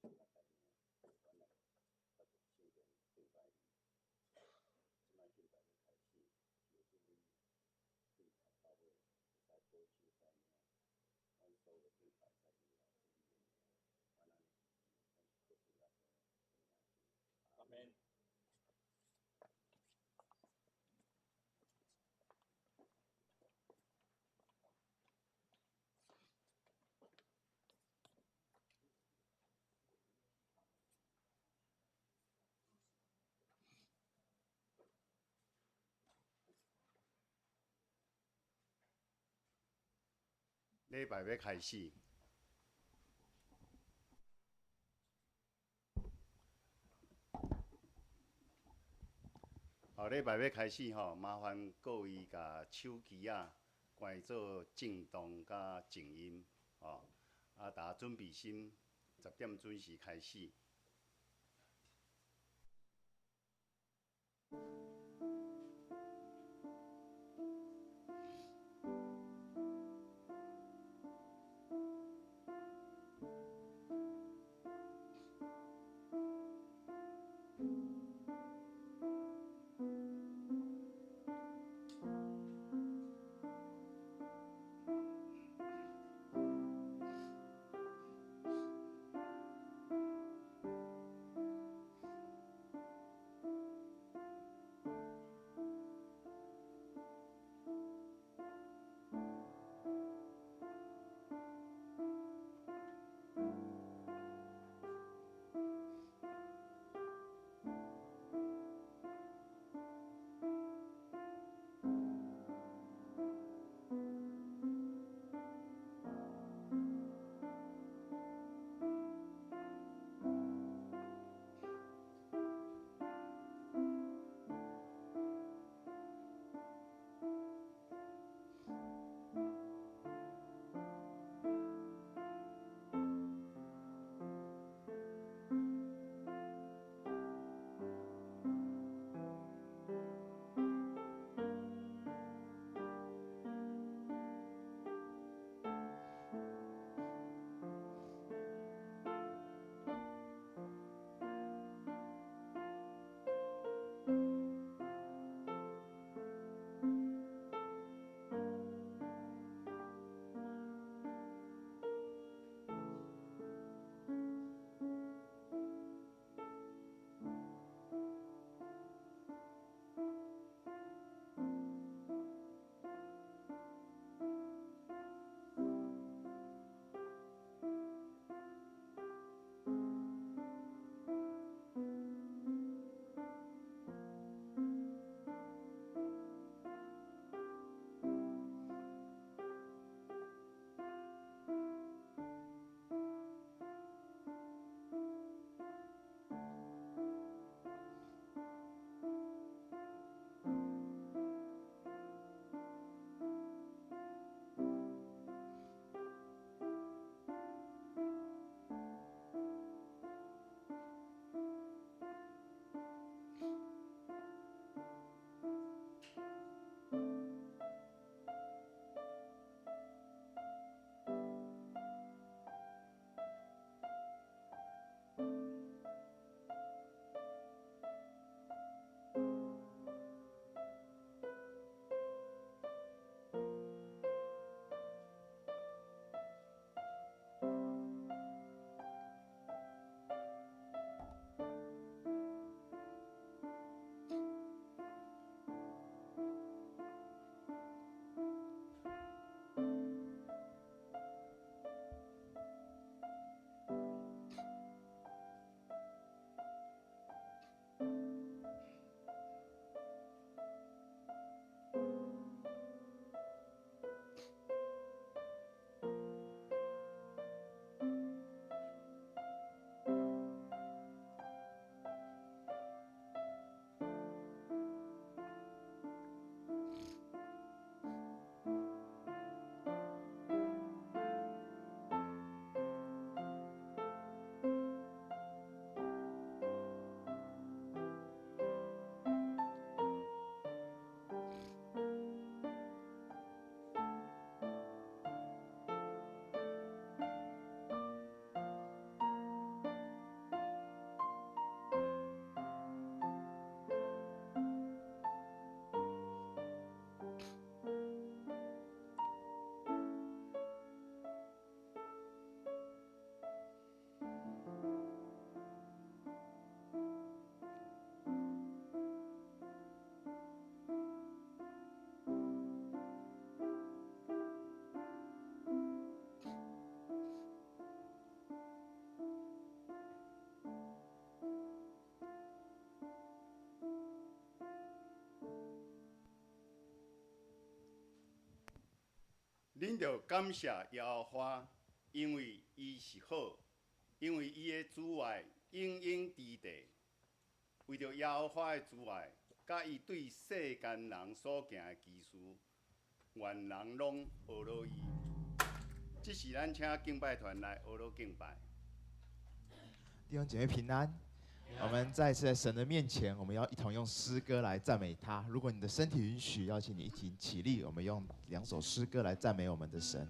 做大概呢，原来较着修炼敬拜礼，即摆敬拜要开始，求主你对头到尾，会使保守在呢，阮所有敬拜在你老主你的名，阮安尼祈求，靠主耶稣的名求，阿门。礼拜要开始，礼拜要开始吼，麻烦各位甲手机啊关做震动甲静音，大家准备心，10点准时开始。恁着感谢耶和华，因为伊是好，因为伊的慈爱永永伫地。为着耶和华的慈爱，甲伊对世间人所行的奇事，愿人拢学落伊。这是咱请敬拜团来学落敬拜。弟兄姐妹平安。我们再次在神的面前，我们要一同用诗歌来赞美他。如果你的身体允许，邀请你一起起立，我们用2首诗歌来赞美我们的神。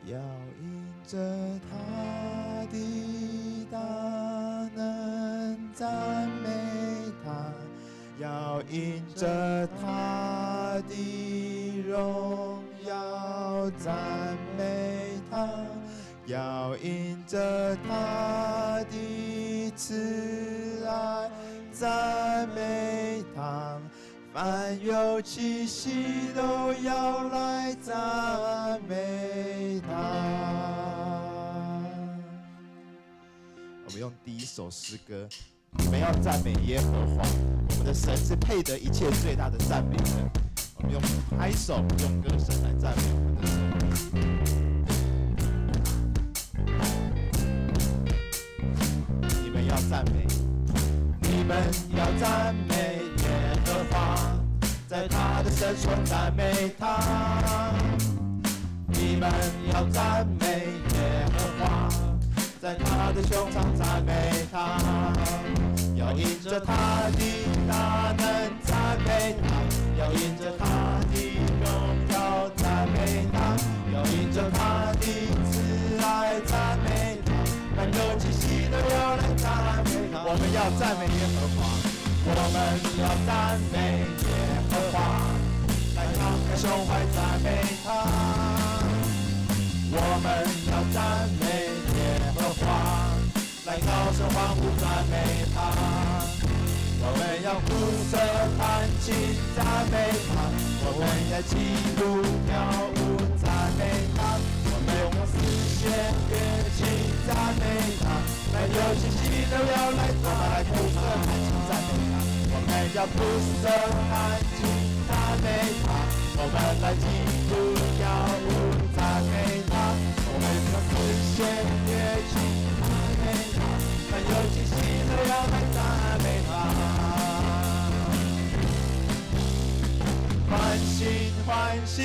要因着他的大能赞美他，要因着他的荣耀赞美他，要因着他的慈爱赞美他。凡有气息都要来赞美他。我们用第1首诗歌，我们要赞美耶和华，我们的神是配得一切最大的赞美的。我们用拍手，用歌声来赞美我们的神。你们要赞美，你们要赞美耶和华，在他的圣所赞美他。你们要赞美耶和华，在他的胸膛赞美他。要因着他的大能赞美他，要因着他的荣耀赞美他，要因着他的慈爱赞美他。凡有气息都要来赞美他。我们要赞美耶和华，我们要赞美耶和华，来敞开胸怀赞美他。我们要赞美耶和华，来高声欢呼赞美他。我们要鼓瑟弹琴赞美他，我们要击鼓跳舞赞美他。我们用丝弦乐器赞美他，凡有气息都要来鼓瑟弹琴赞美他。我们要鼓瑟弹琴赞美他，我们来击鼓跳舞赞美他。我们用丝弦乐器赞美他，凡有气息都要来赞美他。欢欣欢欣，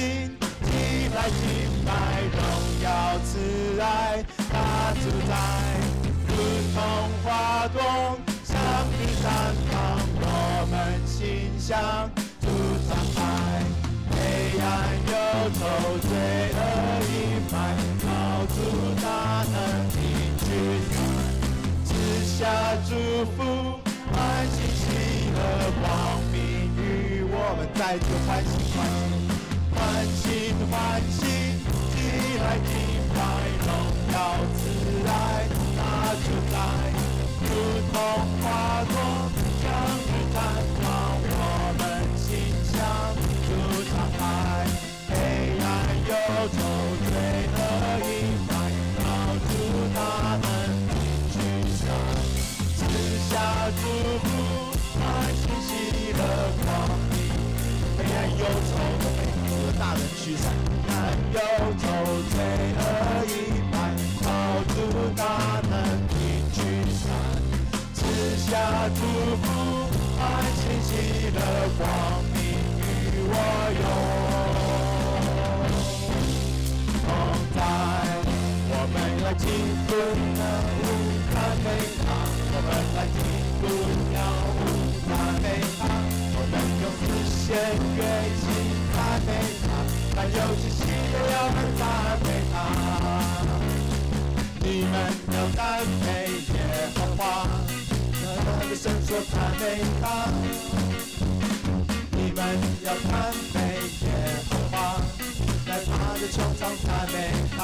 起来敬拜，荣耀慈爱大主宰，如同花朵向你绽放，我们心向主敞开。黑暗忧愁罪恶阴霾，靠主大能定驱散，赐下祝福，欢欣喜乐光明与我们再次欢欣欢欣，欢欣欢欣，起来敬拜，荣耀慈爱大主宰，如同花朵向日绽放，我们心向主敞开。黑暗忧愁罪恶阴霾，靠主大能定驱散，赐下祝福，欢欣喜乐光明。黑暗忧愁都被主大能驱散，黑暗忧愁罪恶阴霾，靠主大能定驱散，赐下祝福，欢欣喜乐光明与我同在。我们来敬拜赞美他，我们来敬拜赞美他，我们用丝弦乐器赞美他，凡有气息都要来赞美他。你们要赞美耶和华，在他的圣所赞美他。你们要赞美耶和华，在他的穹苍赞美他。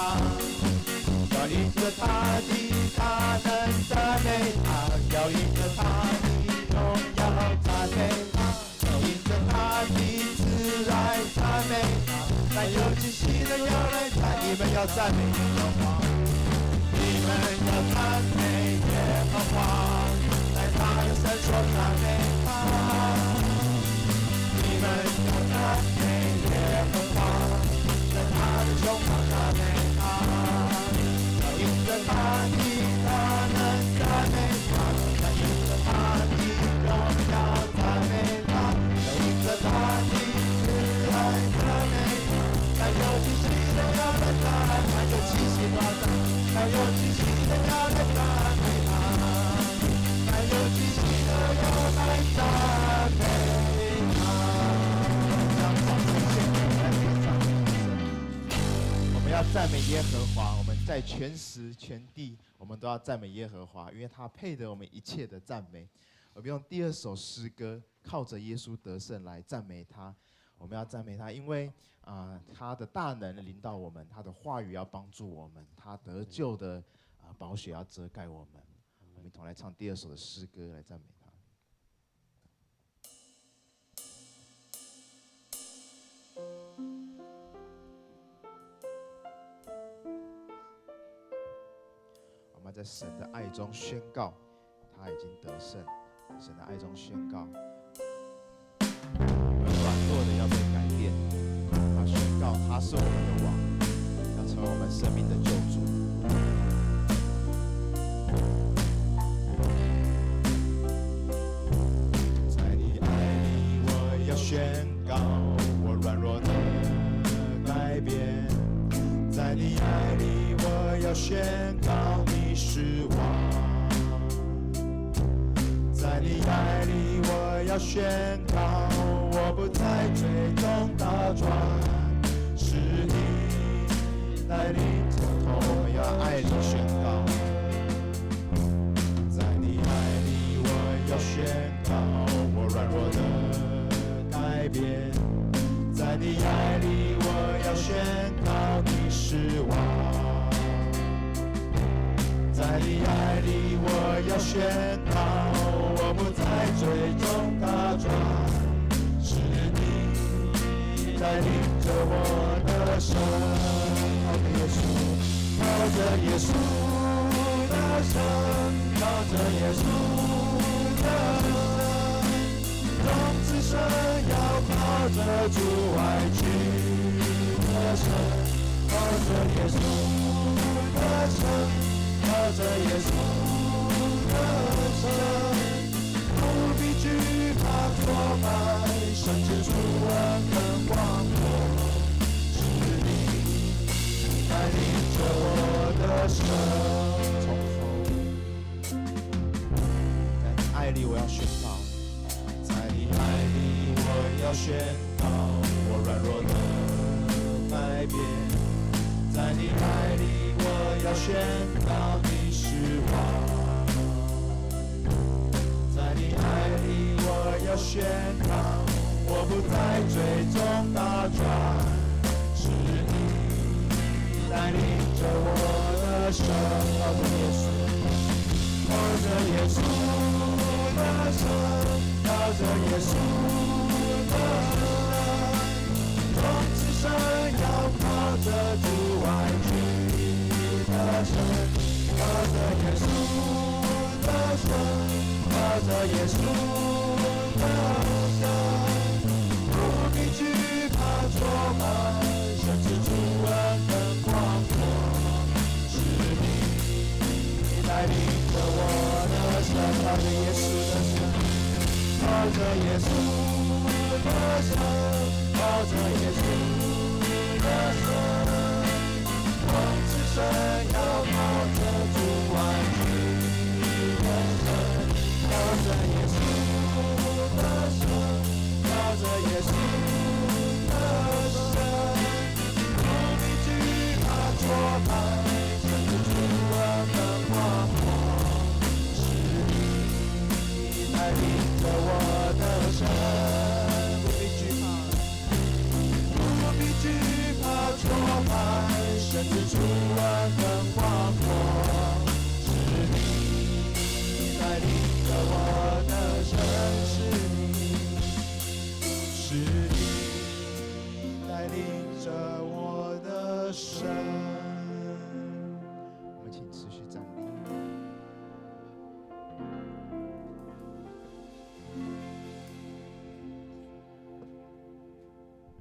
要因着他的大能赞美他，要因着他的荣耀赞美他，要因着他的慈爱赞美他。凡有气息的要来赞，你们要赞美耶和华，你要赞美耶和华，在他的圣所赞美他。你们要赞美耶和华，在他的胸膛赞美他。要因着他的大能赞美他，要因着他的荣耀赞美他，要因着他的慈爱赞美他。还有气息的要来赞，还有气息的要赞，还有气息的要来赞美他，还有气息的要来赞美他。让掌声献给赞美赞美神。我们要赞美耶和华，我们在全时全地，我们都要赞美耶和华，因为他配得我们一切的赞美。我们用第二首诗歌，靠着耶稣得胜来赞美他。我们要赞美他，因为他的大能临到我们，他的话语要帮助我们，他得救的宝血要遮盖我们。我们一同来唱第二首的诗歌来赞美他。我们在神的爱中宣告，他已经得胜。神的爱中宣告，软弱的要被改变。他宣告他是我们的王，要成为我们生命的救主。在你爱里，我要宣告我软弱的改变。在你爱里，我要宣告你是王。在你爱里，我要宣告，我不再追踪打转，是你带领着我们要爱里宣告。在你爱里，我要宣告，我软弱的改变。在你爱里，我要宣告你是王。在你爱里，我要宣告，我不再追踪打转，是你带领着我的生。靠着耶稣，靠着耶稣的生，靠着耶稣的生，众子生要靠着主爱去的生，靠着耶稣的生。靠着耶稣的生，不必惧怕挫败，甚至主恩更广阔，是你带领着我的生。在你爱里我要宣告，在你爱里我要宣告，我软弱的改变。在你爱里我要宣告你是王，在你爱里我要宣告，我不再追踪打转，是你带领着我的生。靠着耶稣，靠着耶稣的生，靠着耶稣的生，众子生要靠着主爱去的生，靠着耶稣的生，靠着耶稣的生，不必惧怕挫败，甚至主恩更广阔，是你带领着我的生。靠着耶稣的生，靠着耶稣的生，靠着耶稣的生，众子生要靠着主爱去的生，靠着耶稣的生，靠着耶稣的生，不必惧怕挫败，甚至主恩更广阔，是你带领着我的生。不必惧怕，不必惧怕挫败，甚至主恩更广阔，是你带领着我的生，是你带领着我的生。我们请持续赞美。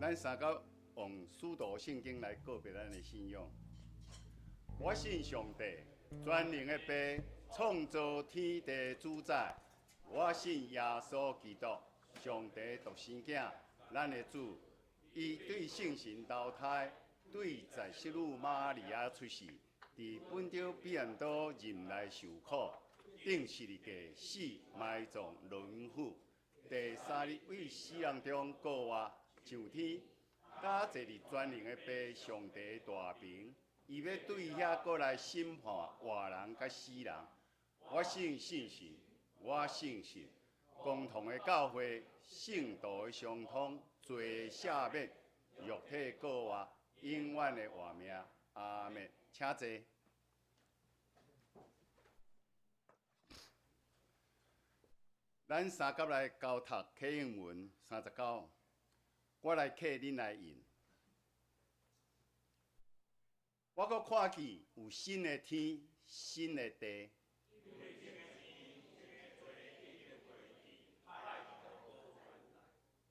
咱三个用使徒圣经来告别咱的信仰。我信上帝，全能的爸，创造天地的主宰。我信耶稣基督，上帝独生囝，咱的主。伊对圣神投胎，对在世女玛利亚出世，伫本着彼岸岛任来受苦，顶十字架死，埋葬轮毂，第三日为死人中复活上天，加坐伫全能的爸上帝大屏，伊要对遐过来审判活人甲死人。我信圣神，我信神，共同的教会，圣道的相通。罪赦免，肉体过活，永远的活命。阿门。请坐。咱三甲来交读启应文39，我来刻恁来印。我阁看见有新的天，新的地。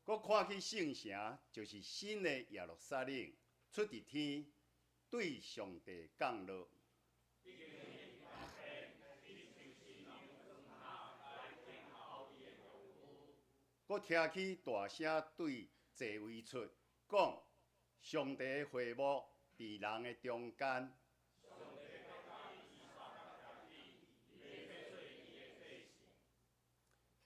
我看去圣城，就是新的耶路撒冷，出伫天，对上帝降落。我听起大声对座位出讲：上帝的会幕伫人的中间。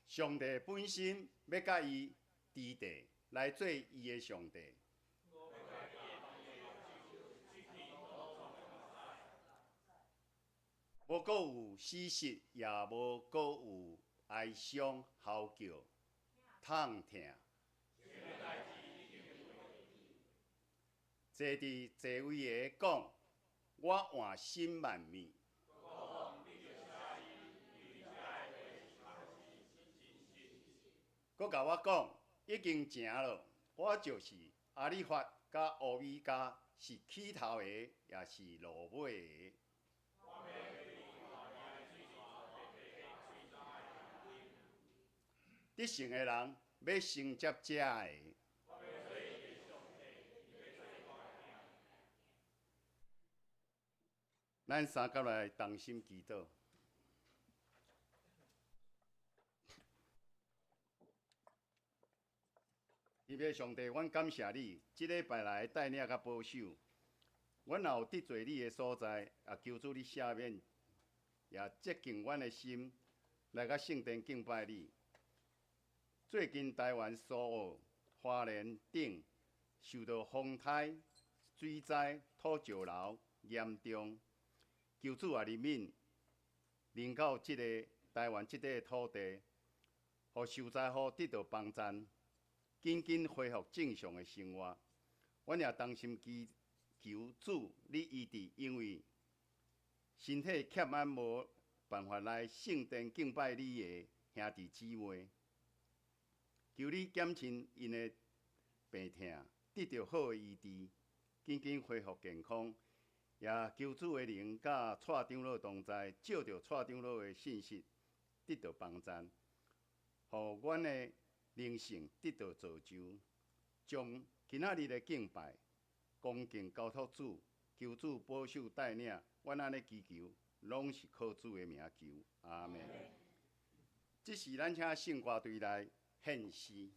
上帝本身要甲伊伫地来做伊的上帝。无阁有死实，也无阁有哀伤嚎叫、痛痛。坐伫座位的讲：我换心万面。佮甲我讲，已经成了。我就是阿里法甲欧米伽，是起头的，也是落尾的。得胜的人要承接这个。咱三甲来同心祈祷。天父上帝，阮感谢你，即礼拜来带领甲保守。阮也有得罪你的所在，也求主你赦免，也洁净阮的心，来甲圣殿敬拜你。最近台湾苏澳、花莲等受到风台、水灾、土石流严重，求主也怜悯，能够即个台湾即块土地，互受灾户得到帮助。紧紧恢复正常的生活，阮也同心祈求主你医治，因为身体欠安无办法来圣殿敬拜你的兄弟姊妹，求你减轻因的病痛，得到好的医治，紧紧恢复健康。也求主的灵甲蔡长老同在，照着蔡长老的信息，得到帮助，互阮的灵性得到造就，将今仔日的敬拜、恭敬交托主，求主保守带领。阮安尼祈求，拢是靠主的名求。阿门。这是咱请圣歌队来献诗。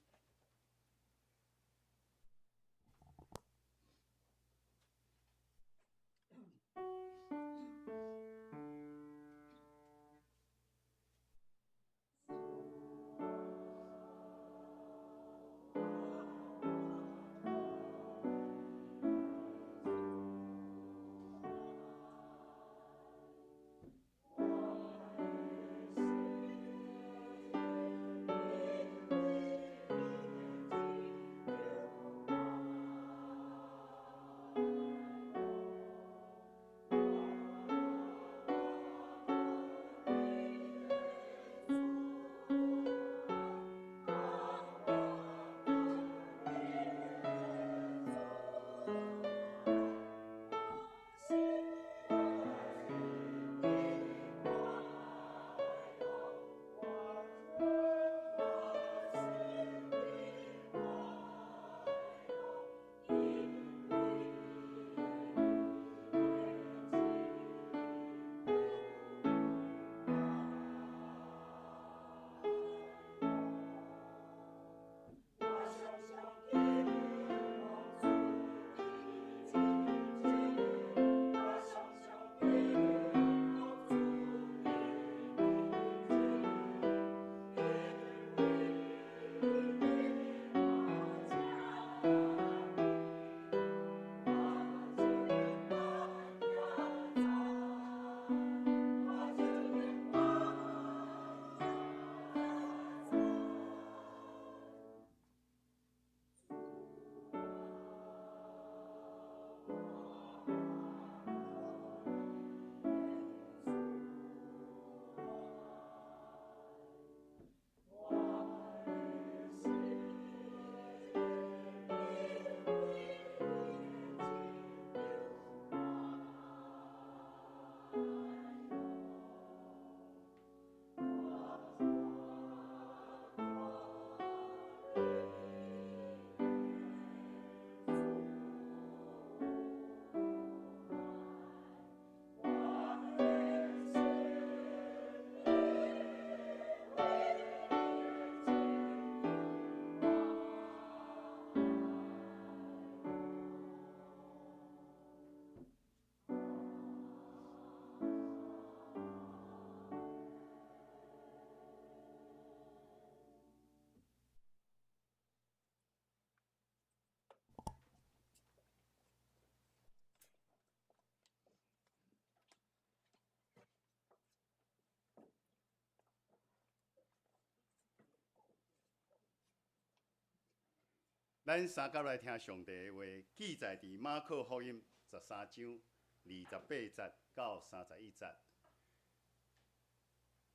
咱三甲来听上帝的话，记载伫马可福音13章28节到31节。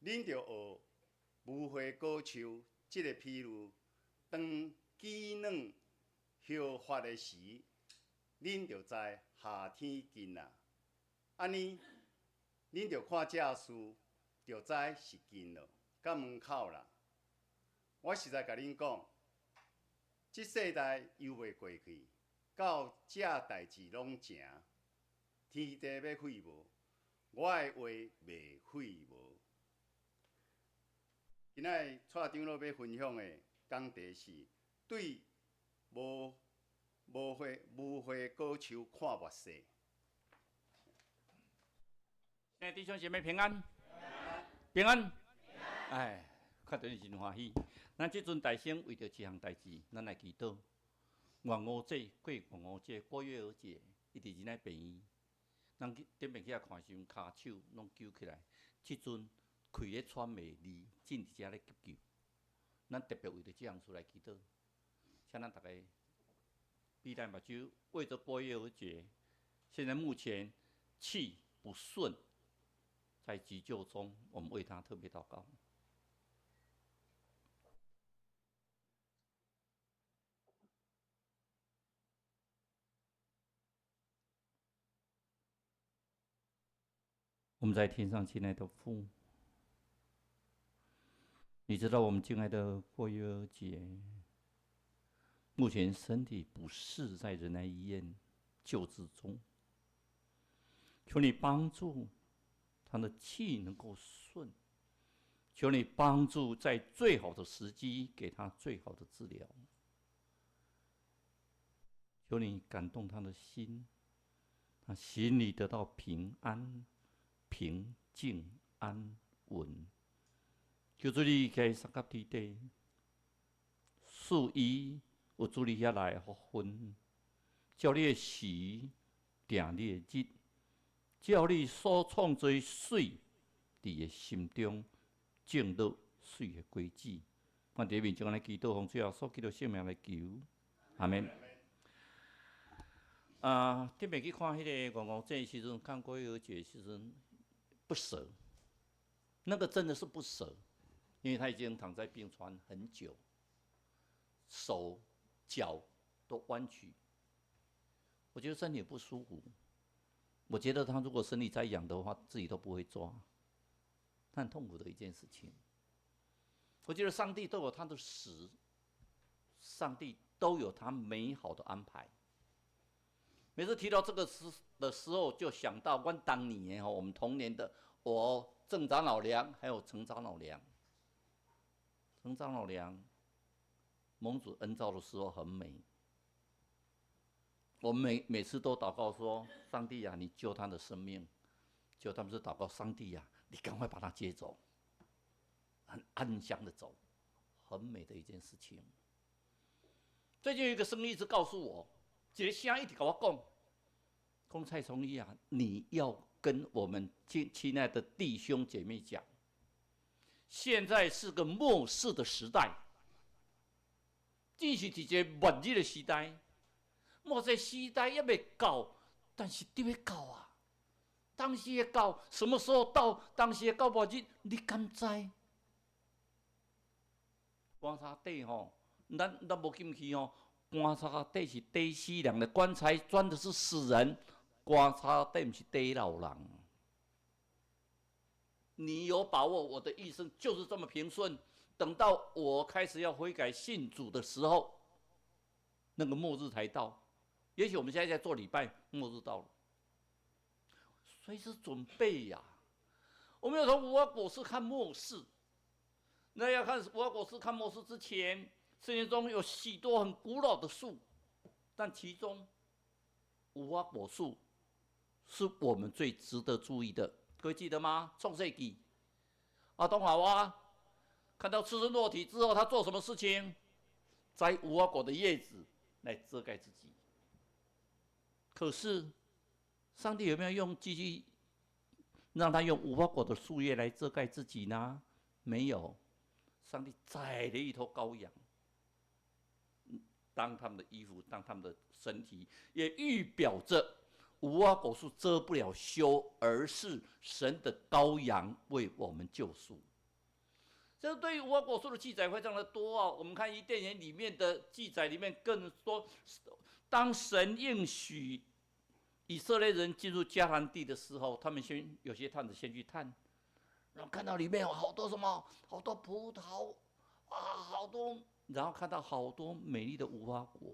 恁着学无花果树即个譬喻，当鸡卵烧发的时，恁着知夏天近啊。安尼，恁着看这事，着知是近了，到门口啦。我实在甲恁讲，即世代犹未过去，到这代志拢成，天地要废无，我的话袂废无。今仔蔡长老要分享的讲题是对无花果树看目屎。现在弟兄姐妹平安，平安，哎，看到你真欢喜。咱即阵大声为着一项代志，咱来祈祷。元午节过元午节，8月2节，伊伫人来病院，咱顶面去遐看时，骹手拢揪起来。即阵开咧喘袂离，进伫遮咧急救。咱特别为着这项事来祈祷，请咱大家闭上目睭，为着8月2节，现在目前气不顺。在急救中，我们为他特别祷告。我们在天上亲爱的父，你知道我们敬爱的8月2节，目前身体不适，在仁爱医院救治中，求你帮助。他的气能够顺，求你帮助，在最好的时机给他最好的治疗。求你感动他的心，他心里得到平安、平静、安稳。求主你给三甲地底，赐伊有主你遐来福分，叫你的时定你的日。叫你所创造水，伫伊心中种落水的果子。我伫面前来祈祷，奉最后所记的性命来求，阿免。顶面去看迄个元午节的时阵，看8月2节的时阵，不舍，那个真的是不舍，因为他已经躺在病床很久，手脚都弯曲，我觉得身体不舒服。我觉得他如果身体再痒的话，自己都不会抓，他很痛苦的一件事情。我觉得上帝都有他的时，上帝都有他美好的安排。每次提到这个的时候，就想到我当年我们童年的郑长老娘还有陈长老娘。陈长老娘蒙主恩召的时候很美。我们每次都祷告说：“上帝啊，你救他的生命。”结果他们是祷告：“上帝啊，你赶快把他接走，很安详的走。”很美的一件事情。最近有一个声音一直告诉我，一个声一直跟我讲：“蔡崇义啊，你要跟我们亲爱的弟兄姐妹讲，现在是个末世的时代，这是一个末日的时代。”末世时代也未到，但是得要到啊！当时会到，什么时候到？当时会到末日，你敢知？棺材底咱无进去棺材底是底死人的，棺材装的是死人，棺材底不是底老人。你有把握我的一生就是这么平顺？等到我开始要悔改信主的时候，那个末日才到。也许我们现在在做礼拜，末日到了，随时准备呀。我们要从无花果树看末世，那要看无花果树看末世之前，圣经中有许多很古老的树，但其中无花果树是我们最值得注意的。各位记得吗？创世纪，亚当夏娃看到赤身裸体之后，他做什么事情？摘无花果的叶子来遮盖自己。可是，上帝有没有继续让他用无花果的树叶来遮盖自己呢？没有，上帝宰了一头羔羊，当他们的衣服，当他们的身体，也预表着无花果树遮不了羞，而是神的羔羊为我们救赎。这对于无花果树的记载非常的多啊！我们看伊甸园里面的记载里面更说，当神应许以色列人进入迦南地的时候，他们有些探子先去探，然后看到里面有好多什么，好多葡萄啊，好多，然后看到好多美丽的无花果。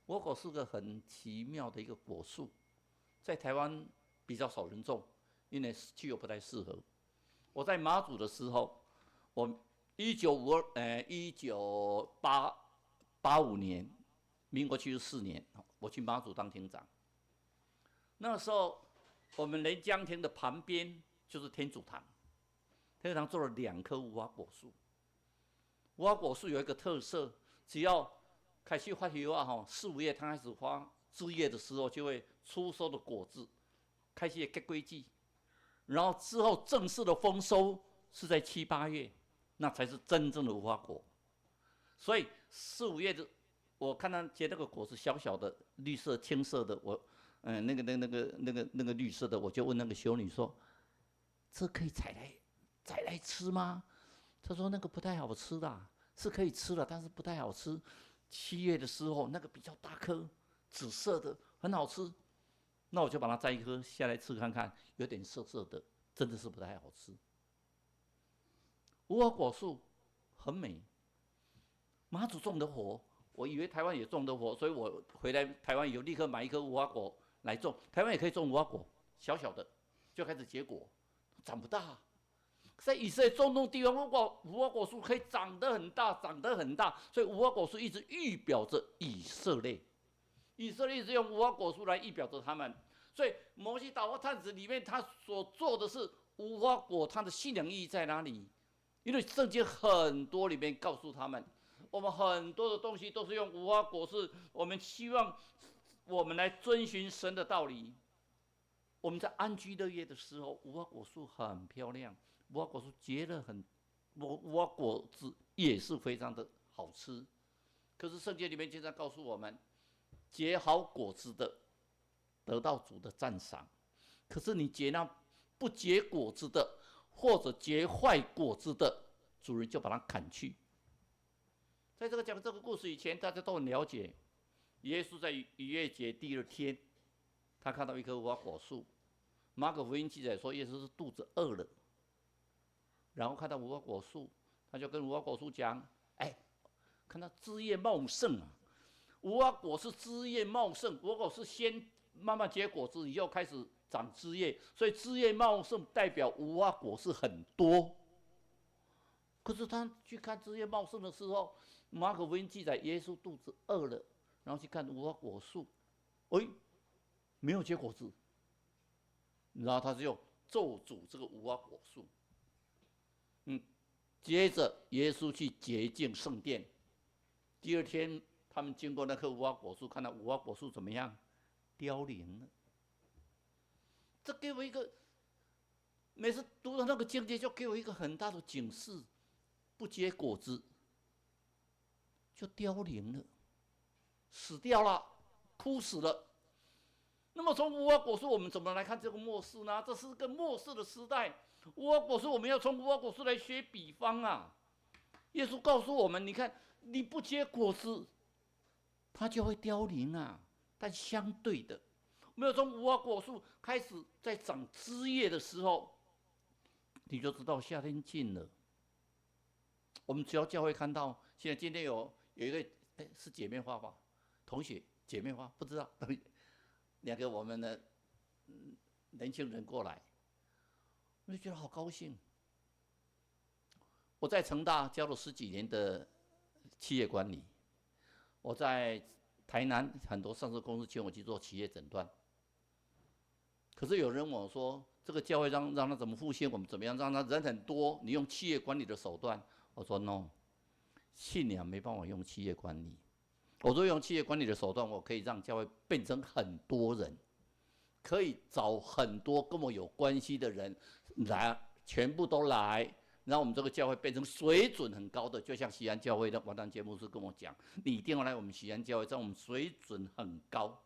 无花果是个很奇妙的一个果树，在台湾比较少人种，因为气候不太适合。我在马祖的时候，我1985年，民国74年，我去马祖当厅长。那时候，我们连江亭的旁边就是天主堂，天主堂种了2棵无花果树。无花果树有一个特色，只要开始发芽啊，4、5月它开始发枝叶的时候，就会出收的果子开始结果子。然后之后正式的丰收是在7、8月，那才是真正的无花果。所以4、5月的，我看到结那个果子小小的、绿色、青色的，那个绿色的，我就问那个修女说：“这可以采来吃吗？”她说：“那个不太好吃啦，是可以吃的，但是不太好吃。7月的时候，那个比较大颗，紫色的，很好吃。”那我就把它摘1颗下来吃看看，有点涩涩的，真的是不太好吃。无花果树很美，马祖种的火，我以为台湾也种的火，所以我回来台湾以后立刻买1颗无花果来种。台湾也可以种无花果，小小的就开始结果，长不大。在以色列中东地方，无花果树可以长得很大，长得很大，所以无花果树一直预表着以色列。以色列一直用无花果树来预表着他们，所以摩西打发探子里面，他所做的是无花果，它的信仰意义在哪里？因为圣经很多里面告诉他们，我们很多的东西都是用无花果树，我们希望我们来遵循神的道理。我们在安居乐业的时候，无花果树很漂亮，无花果树结了无花果子也是非常的好吃。可是圣经里面经常告诉我们，结好果子的得到主的赞赏，可是你结那不结果子的，或者结坏果子的，主人就把它砍去。在讲这个故事以前，大家都很了解，耶稣在逾越节第2天，他看到一棵无花果树。马可福音记载说，耶稣是肚子饿了，然后看到无花果树，他就跟无花果树讲：“哎，看到枝叶茂盛啊。”无花果是枝叶茂盛，无花果是先慢慢结果子，以后开始长枝叶，所以枝叶茂盛代表无花果是很多。可是他去看枝叶茂盛的时候，马可福音记载耶稣肚子饿了，然后去看无花果树，没有结果子，然后他就咒诅这个无花果树。接着耶稣去洁净圣殿，第2天。他们经过那棵无花果树，看到无花果树怎么样？凋零了。这给我一个，每次读到那个经节，就给我一个很大的警示：不结果子，就凋零了，死掉了，枯死了。那么从无花果树，我们怎么来看这个末世呢？这是个末世的时代。无花果树，我们要从无花果树来学比方啊。耶稣告诉我们：你看，你不结果子，它就会凋零啊。但相对的，没有从无花果树开始在长枝叶的时候，你就知道夏天近了。我们只要教会看到，现在今天有一个是姐妹花吧，同学姐妹花不知道，2个我们的年轻人过来，我就觉得好高兴。我在成大教了10几年的企业管理，我在台南很多上市公司请我去做企业诊断。可是有人问我说，这个教会让他怎么复兴，我们怎么样让他人很多，你用企业管理的手段？我说 no， 信仰没办法用企业管理。我说用企业管理的手段，我可以让教会变成很多人，可以找很多跟我有关系的人来，全部都来，然后我们这个教会变成水准很高的，就像西安教会的王丹节目师跟我讲，你一定要来我们西安教会，这样我们水准很高。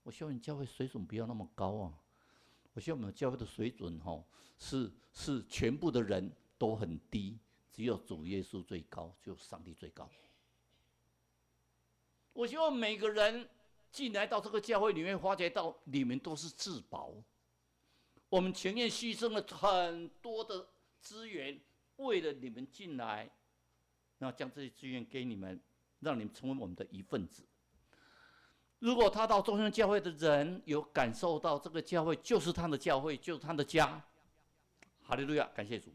我希望你教会水准不要那么高啊，我希望我们教会的水准是全部的人都很低，只有主耶稣最高，只有上帝最高。我希望每个人进来到这个教会里面，发觉到你们都是至宝。我们情愿牺牲了很多的资源，为了你们进来，然后将这些资源给你们，让你们成为我们的一份子。如果他到中央教会的人有感受到这个教会就是他的教会，就是他的家，哈利路亚，感谢主。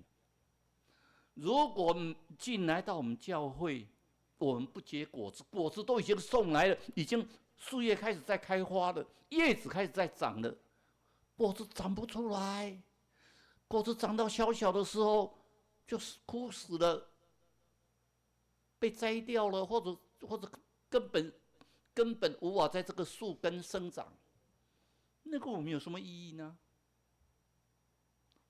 如果进来到我们教会，我们不结果子，果子都已经送来了，已经树叶开始在开花了，叶子开始在长了，果子长不出来，果子长到小小的时候就是枯死了，被摘掉了，或者根本无法在这个树根生长，那个我们有什么意义呢？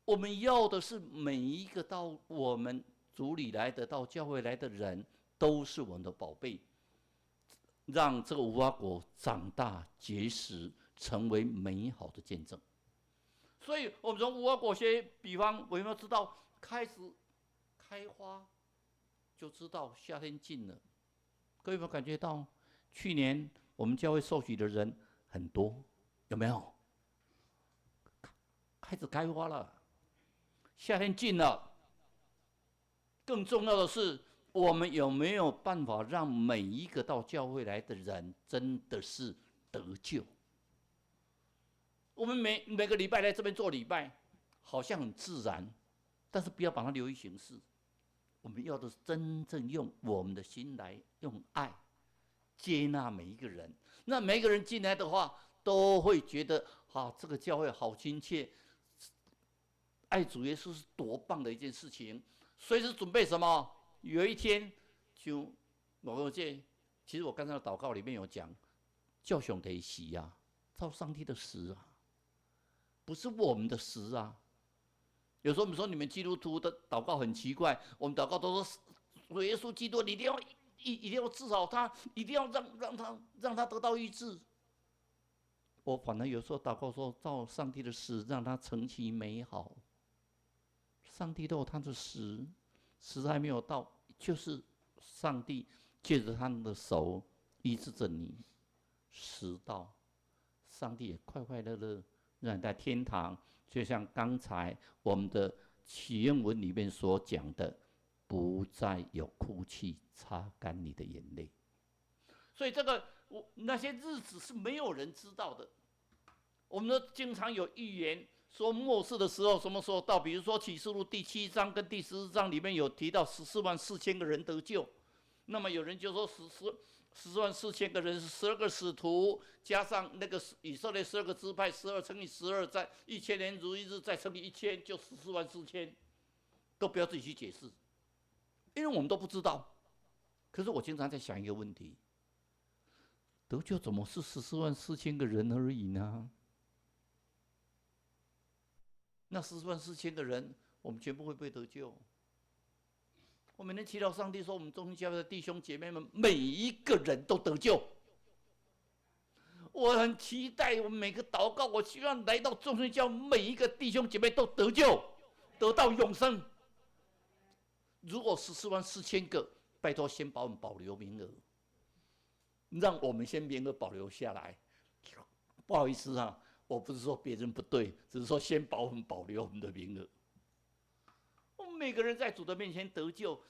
我们要的是每一个到我们组里来的、到教会来的人，都是我们的宝贝，让这个无花果长大结实，成为美好的见证。所以，我们从无花果些比方，我有没有知道开始开花，就知道夏天近了。各位有没有感觉到？去年我们教会受洗的人很多，有没有？开始开花了，夏天近了。更重要的是，我们有没有办法让每一个到教会来的人真的是得救？我们每个礼拜来这边做礼拜，好像很自然，但是不要把它流于形式。我们要的是真正用我们的心来，用爱接纳每一个人。那每一个人进来的话，都会觉得这个教会好亲切，爱主耶稣是多棒的一件事情。随时准备什么？有一天就我其实我刚才的祷告里面有讲，叫上帝死啊，照上帝的死啊，不是我们的死啊。有时候我们说你们基督徒的祷告很奇怪，我们祷告都说主耶稣基督，你一定要治好他，一定要让他得到医治。我反而有时候祷告说，照上帝的死，让他成其美好。上帝都有他的时还没有到，就是上帝借着他的手医治着你，时到，上帝也快快乐乐让你在天堂。就像刚才我们的祈愿文里面所讲的，不再有哭泣，擦干你的眼泪。所以这个那些日子是没有人知道的。我们都经常有预言说末世的时候什么时候到，比如说启示录第7章跟第14章里面有提到144000个人得救，那么有人就说144000个人是12个使徒，加上那个以色列12个支派，12乘以12，在1000年如一日，再乘以1000，就144000，都不要自己去解释，因为我们都不知道。可是我经常在想一个问题：得救怎么是144000个人而已呢？那144000个人，我们全部会不会得救？我每天祈祷上帝说，我们中心教会的弟兄姐妹们每一个人都得救。我很期待我们每个祷告，我希望来到中心教会每一个弟兄姐妹都得救，得到永生。如果144000个，拜托先把我们保留名额，让我们先名额保留下来。不好意思啊，我不是说别人不对，只是说先把我们保留我们的名额。我们每个人在主的面前得救，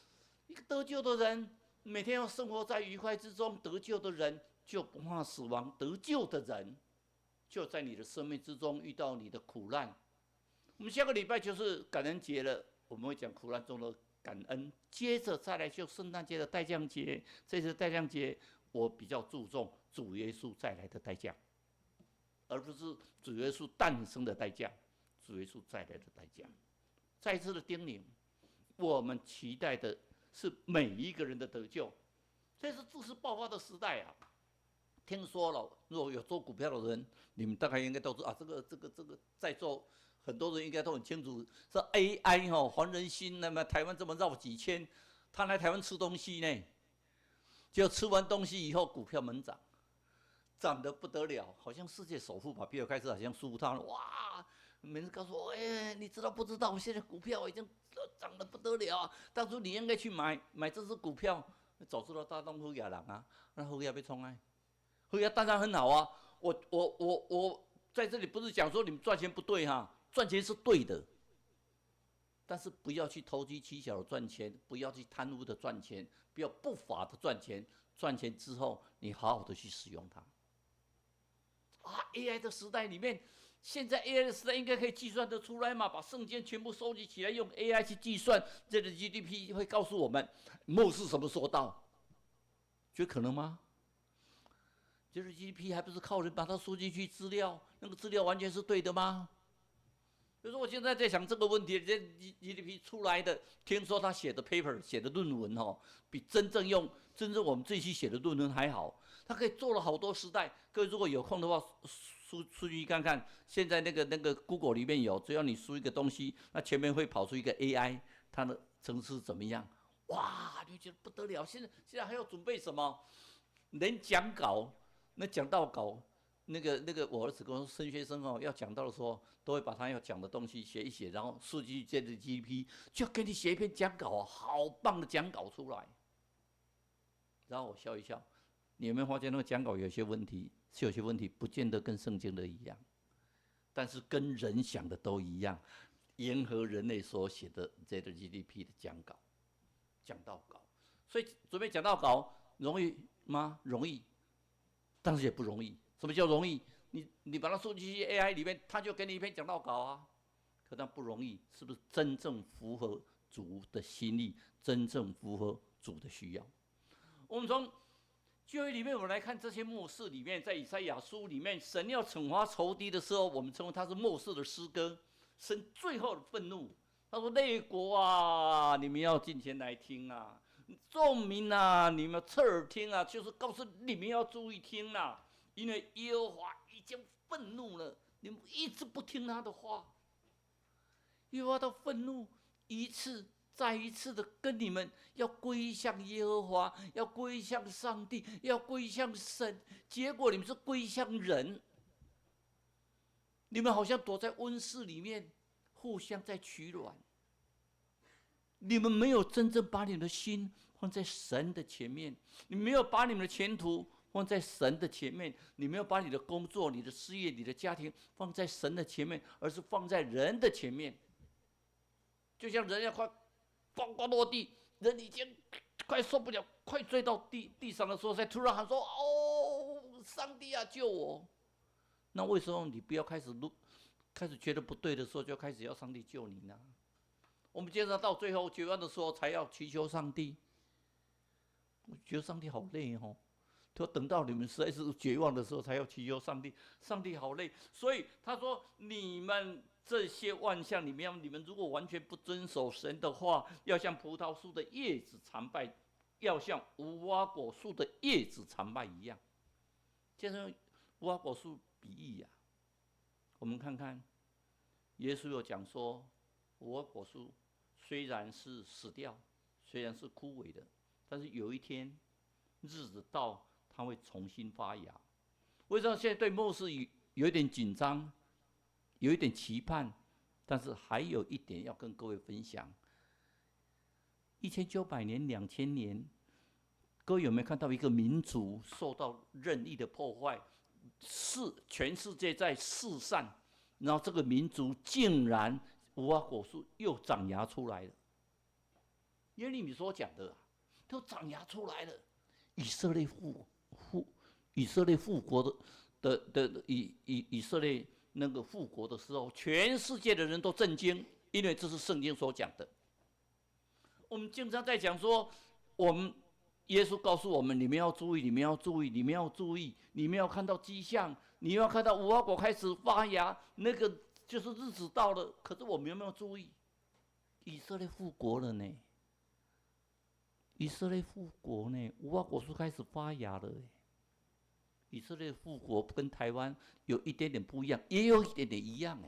一个得救的人，每天要生活在愉快之中。得救的人就不怕死亡，得救的人就在你的生命之中遇到你的苦难。我们下个礼拜就是感恩节了，我们会讲苦难中的感恩。接着再来就圣诞节的代降节，这次代降节我比较注重主耶稣再来的代价，而不是主耶稣诞生的代价，主耶稣再来的代价。再一次的叮咛，我们期待的是每一个人的得救。这是知识爆发的时代啊！听说了，如果有做股票的人，你们大概应该都知道啊，这个在座很多人应该都很清楚，这 AI 黄仁勋，那么台湾这么绕几圈，他来台湾吃东西呢，就吃完东西以后，股票猛涨，涨得不得了，好像世界首富吧，比尔盖茨好像输他了，哇！每次告诉我，你知道不知道？我现在股票已经涨得不得了啊！当初你应该去买这只股票，早知道大东虎亚人啊，那虎亚被冲啊，虎亚当然很好啊。我在这里不是讲说你们赚钱不对哈，赚钱是对的，但是不要去投机取巧的赚钱，不要去贪污的赚钱，不要不法的赚钱。赚钱之后，你好好的去使用它。AI 的时代里面。现在 AI 的时代应该可以计算得出来嘛？把圣经全部收集起来，用 AI 去计算，这个 GDP 会告诉我们末世什么时候到？觉得可能吗？就是 GDP 还不是靠人把它输进去资料，那个资料完全是对的吗？比如说我现在在想这个问题，这 GDP 出来的，听说他写的 paper 写的论文比真正我们自己写的论文还好。他可以做了好多时代。各位如果有空的话，输进去看看，现在那个 Google 里面有，只要你输一个东西，那前面会跑出一个 AI， 它的程式怎么样？哇，你觉得不得了！现在还要准备什么？连讲稿，那讲到稿，那个我儿子跟我说，升学生要讲到的时候，都会把他要讲的东西写一写，然后数据接着 GDP， 就给你写一篇讲稿好棒的讲稿出来。然后我笑一笑，你有没有发现那个讲稿有些问题？有些问题不见得跟圣经的一样，但是跟人想的都一样，迎合人类所写的这个 GDP 的讲到稿。所以准备讲到稿容易吗？容易，但是也不容易。什么叫容易？你把它输进去 AI 里面，它就给你一篇讲到稿啊。可它不容易，是不是真正符合主的心意，真正符合主的需要？我们从旧约里面，我们来看这些末世里面，在以赛亚书里面，神要惩罚仇敌的时候，我们称为它是末世的诗歌。神最后的愤怒，他说：“列国啊，你们要进前来听啊；众民啊，你们要侧耳听啊。”就是告诉你们要注意听啊，因为耶和华已经愤怒了，你们一直不听他的话。耶和华的愤怒一次再一次的跟你们要归向耶和华，要归向上帝，要归向神，结果你们是归向人。你们好像躲在温室里面，互相在取暖。你们没有真正把你们的心放在神的前面，你没有把你们的前途放在神的前面，你没有把你的工作、你的事业、你的家庭放在神的前面，而是放在人的前面。就像人要快呱呱落地，人已经快受不了，快坠到地上的时候，才突然喊说：“哦，上帝啊，救我！”那为什么你不要开始觉得不对的时候，就开始要上帝救你呢？我们接着到最后绝望的时候，才要祈求上帝。我觉得上帝好累哦，他等到你们实在是绝望的时候，才要祈求上帝。上帝好累，所以他说：“你们这些万象里面，你们如果完全不遵守神的话，要像葡萄树的叶子残败，要像无花果树的叶子残败一样。”接着无花果树比喻啊，我们看看，耶稣有讲说，无花果树虽然是死掉，虽然是枯萎的，但是有一天日子到，它会重新发芽。为什么现在对末世有一点紧张，有一点期盼？但是还有一点要跟各位分享：1900年、2000年，各位有没有看到一个民族受到任意的破坏？全世界在四散，然后这个民族竟然无花果树又长芽出来了。耶利米所讲的都长芽出来了。以色列复国以色列那个复国的时候，全世界的人都震惊，因为这是圣经所讲的。我们经常在讲说，耶稣告诉我们：你们要注意，你们要注意，你们要注意，你们要看到迹象，你们要看到无花果开始发芽，那个就是日子到了。可是我们有没有注意？以色列复国了呢？以色列复国呢？无花果树开始发芽了。以色列复国跟台湾有一点点不一样，也有一点点一样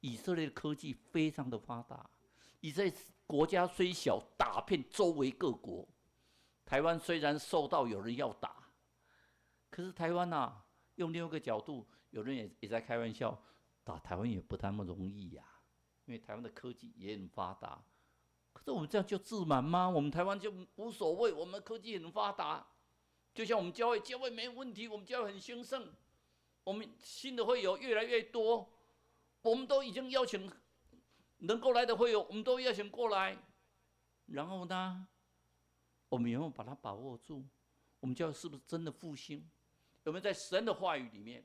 以色列的科技非常的发达，以色列国家虽小，打遍周围各国。台湾虽然受到有人要打，可是台湾用另一个角度，有人也在开玩笑，打台湾也不那么容易因为台湾的科技也很发达。可是我们这样就自满吗？我们台湾就无所谓，我们科技很发达，就像我们教会没问题，我们教会很兴盛，我们新的会友越来越多，我们都已经邀请能够来的会友，我们都邀请过来。然后呢，我们有没有把它把握住？我们教会是不是真的复兴？有没有在神的话语里面？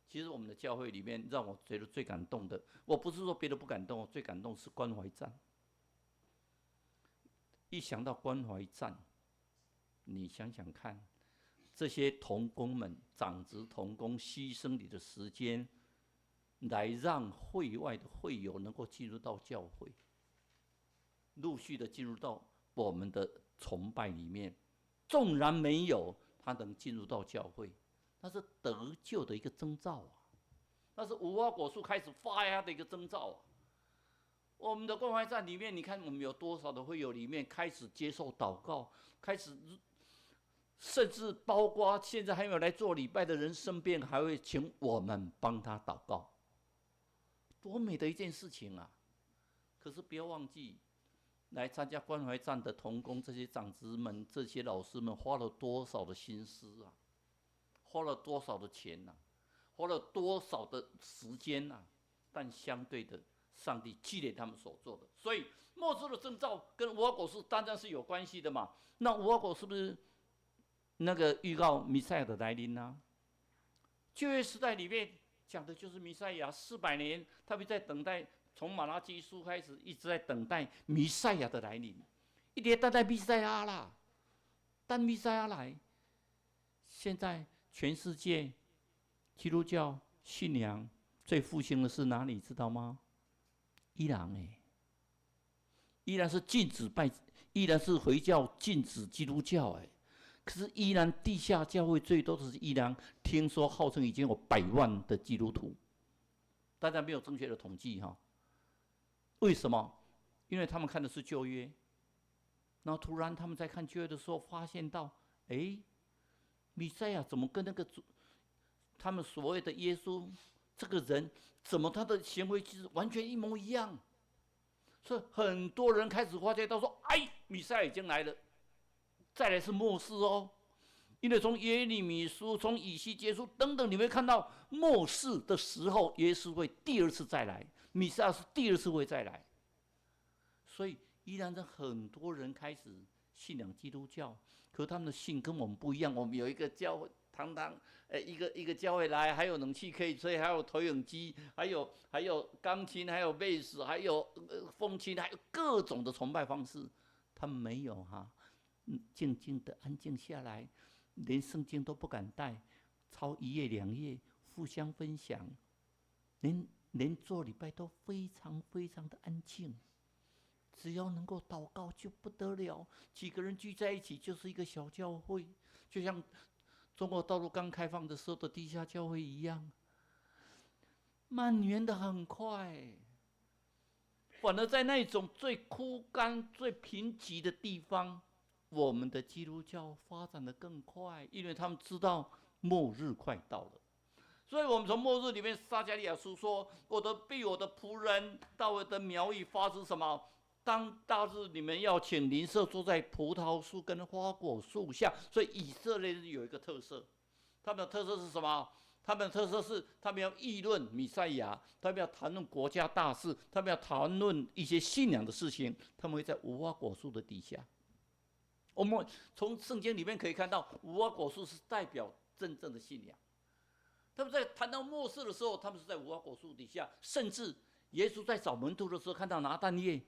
其实我们的教会里面，让我觉得最感动的，我不是说别的不感动，最感动是关怀站。一想到关怀站，你想想看，这些同工们、长职同工牺牲你的时间，来让会外的会友能够进入到教会，陆续的进入到我们的崇拜里面。纵然没有，他能进入到教会，那是得救的一个征兆那是无花果树开始发芽的一个征兆我们的关怀站里面，你看我们有多少的会友里面开始接受祷告，开始甚至包括现在还没有来做礼拜的人身边，还会请我们帮他祷告，多美的一件事情可是不要忘记，来参加关怀站的同工，这些长职们、这些老师们花了多少的心思花了多少的钱花了多少的时间但相对的，上帝积累他们所做的。所以末世的征兆跟无花果树当然是有关系的嘛。那无花果是不是那个预告弥赛亚的来临旧约时代里面讲的就是弥赛亚400年，他们在等待，从马拉基书开始一直在等待弥赛亚的来临，一直等待弥赛亚啦，等弥赛亚来。现在全世界基督教信仰最复兴的是哪里？知道吗？伊朗依然是禁止拜，依然是回教禁止基督教可是依然地下教会最多的是伊朗，听说号称已经有100万的基督徒，大家没有正确的统计为什么？因为他们看的是旧约，然后突然他们在看旧约的时候，发现到，弥赛亚怎么跟那个他们所谓的耶稣这个人，怎么他的行为其实完全一模一样？所以很多人开始发现到说，弥赛亚已经来了。再来是末世因为从耶利米书、从以西结书等等，你会看到末世的时候，耶稣会第二次再来，弥赛亚是第二次会再来。所以依然是很多人开始信仰基督教，可他们的信跟我们不一样。我们有一个教会，堂一个教会来，还有冷气可以吹，还有投影机，还有钢琴，还有贝斯，还有风琴，还有各种的崇拜方式。他们没有静静的安静下来，连圣经都不敢带，抄1页2页，互相分享，连做礼拜都非常非常的安静。只要能够祷告就不得了，几个人聚在一起就是一个小教会，就像中国大陆刚开放的时候的地下教会一样，蔓延的很快。反而在那种最枯干、最贫瘠的地方，我们的基督教发展的更快，因为他们知道末日快到了。所以我们从末日里面，撒迦利亚书说：“我的仆人大卫的苗裔发出什么？当大日你们要请邻舍坐在葡萄树跟花果树下。”所以以色列人有一个特色，他们的特色是什么？他们的特色是他们要议论弥赛亚，他们要谈论国家大事，他们要谈论一些信仰的事情，他们会在无花果树的底下。我们从圣经里面可以看到，无花果树是代表真正的信仰。他们在谈到末世的时候，他们是在无花果树底下，甚至耶稣在找门徒的时候，看到拿但业，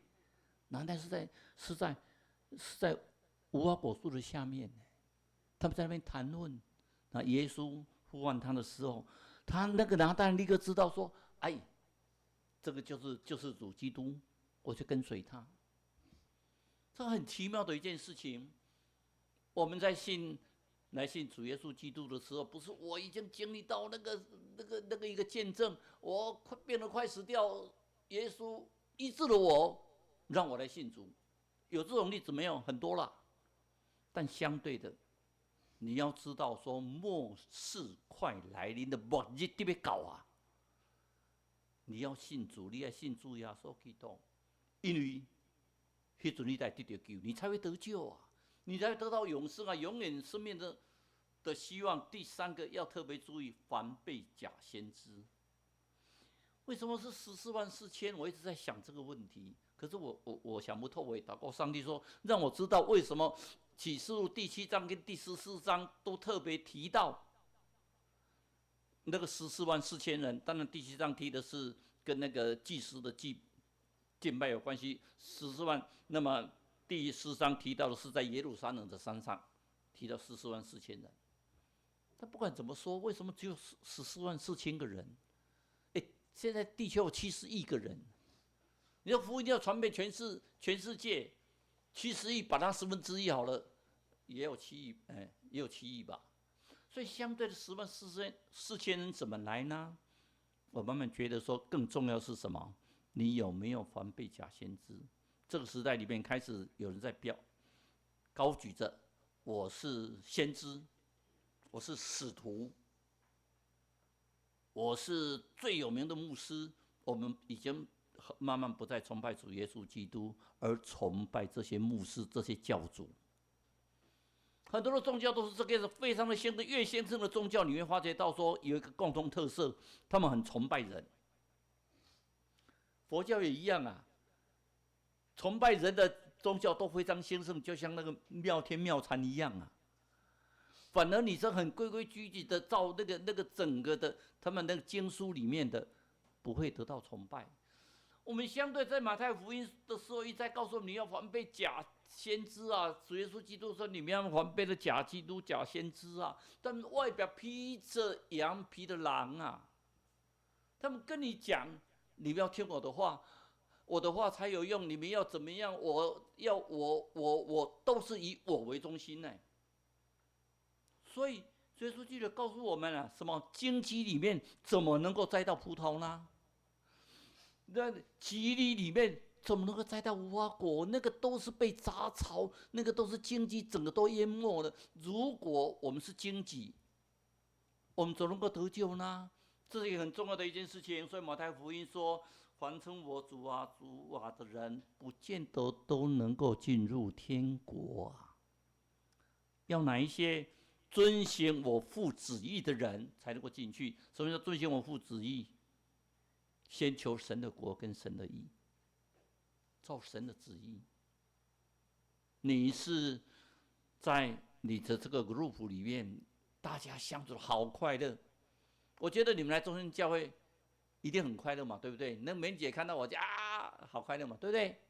拿但是在无花果树的下面，他们在那边谈论。那耶稣呼唤他的时候，他那个拿但立刻知道说：“这个就是主基督，我就跟随他。”这很奇妙的一件事情。我们在信来信主耶稣基督的时候，不是我已经经历到那个一个见证，我变得快死掉，耶稣医治了我，让我来信主。有这种例子没有？很多啦。但相对的，你要知道说末世快来临的末日特别高啊！你要信主，你要信主耶稣基督，因为迄阵你才得到救，你才会得救啊，你才会得到永生啊，永远生命的希望。第三个要特别注意，防备假先知。为什么是144000？我一直在想这个问题，可是我想不透。我也祷告上帝说，让我知道为什么启示录第7章跟第14章都特别提到那个144000人。当然第7章提的是跟那个祭司的敬拜有关系，14万。那么第14章提到的是在耶路撒冷的山上，提到144000人。但不管怎么说，为什么只有144000个人？现在地球有70亿个人，你的福音要传遍全世界，70亿把它1/10好了，也有7亿，也有7亿吧。所以相对的104000人怎么来呢？我慢慢觉得说，更重要是什么？你有没有防备假先知？这个时代里面开始有人在高举着，我是先知，我是使徒，我是最有名的牧师。我们已经慢慢不再崇拜主耶稣基督，而崇拜这些牧师、这些教主。很多的宗教都是这个样子，非常的先进。越先进的宗教，你会发觉到说有一个共同特色，他们很崇拜人。佛教也一样啊，崇拜人的宗教都非常兴盛，就像那个妙天妙禅一样啊。反而你是很规规矩矩的照那个整个的他们那个经书里面的，不会得到崇拜。我们相对在马太福音的时候一再告诉你要防备假先知啊，主耶稣基督说你们要防备的假基督、假先知啊，他们外表披着羊皮的狼啊，他们跟你讲，你们要听我的话，我的话才有用，你们要怎么样？我都是以我为中心呢。所以耶稣基督告诉我们了，什么荆棘里面怎么能够摘到葡萄呢？那蒺藜里面怎么能够摘到无花果？那个都是被杂草，那个都是荆棘，整个都淹没了。如果我们是荆棘，我们怎么能够得救呢？这是一个很重要的一件事情。所以马太福音说，凡称我主啊主啊的人，不见得都能够进入天国啊。要哪一些遵行我父旨意的人才能够进去？什么叫遵行我父旨意？先求神的国跟神的义，照神的旨意。你是在你的这个 group 里面，大家相处好快乐。我觉得你们来中心教会一定很快乐嘛，对不对？那梅姐看到我就啊，好快乐嘛，对不对？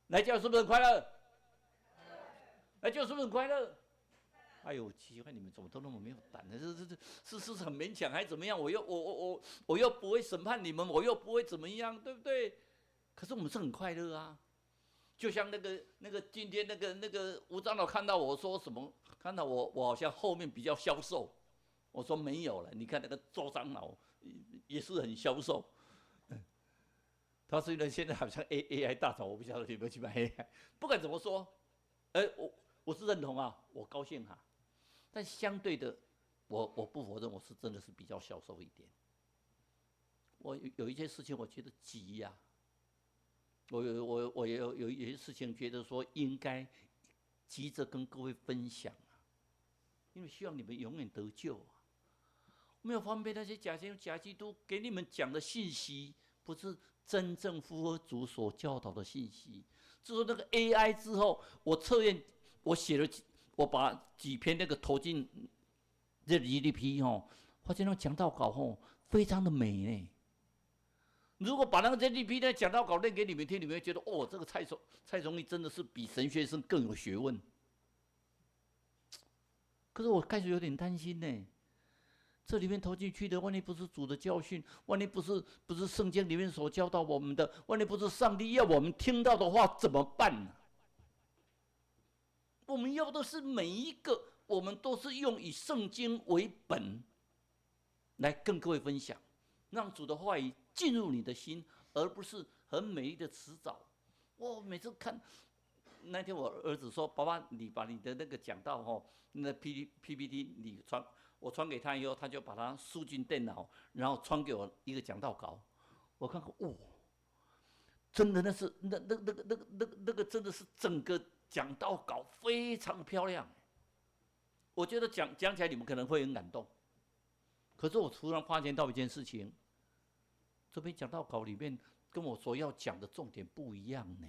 来教会是不是很快乐？来教会是不是很快乐？哎呦，奇怪，你们怎么都那么没有胆呢？是很勉强还是怎么样？我又不会审判你们，我又不会怎么样，对不对？可是我们是很快乐啊。就像那个今天那个吴长老看到我说什么？看到我好像后面比较消瘦，我说没有了。你看那个周长老也是很消瘦。他虽然现在好像 AI 大潮，我不晓得你有没有去买 AI。不管怎么说，我是认同啊，我高兴啊。但相对的，我不否认我是真的是比较消瘦一点。我有一些事情我觉得急呀、我有一些事情觉得说应该急着跟各位分享啊，因为希望你们永远得救啊。没有防备那些假先知、假基督给你们讲的信息，不是真正符合主所教导的信息。自从那个 AI 之后，我测验，我把几篇那个投进这 GDP 发现那讲道稿非常的美呢。如果把那个 GDP 的讲道稿念给你们听，你们会觉得这个蔡崇义真的是比神学生更有学问。可是我开始有点担心呢，这里面投进去的，万一不是主的教训，万一不是圣经里面所教导我们的，万一不是上帝要我们听到的话，怎么办呢？我们要的是每一个我们都是用以圣经为本来跟各位分享，让主的话语进入你的心，而不是很美丽的词藻。我每次看，那天我儿子说：“爸爸，你把你的那个讲道那 PPT 你我传给他以后，他就把它输进电脑，然后传给我一个讲道稿。我看看，真的那个真的是整个讲道稿非常漂亮。我觉得讲起来你们可能会很感动，可是我突然发现到一件事情，这篇讲道稿里面跟我所要讲的重点不一样呢。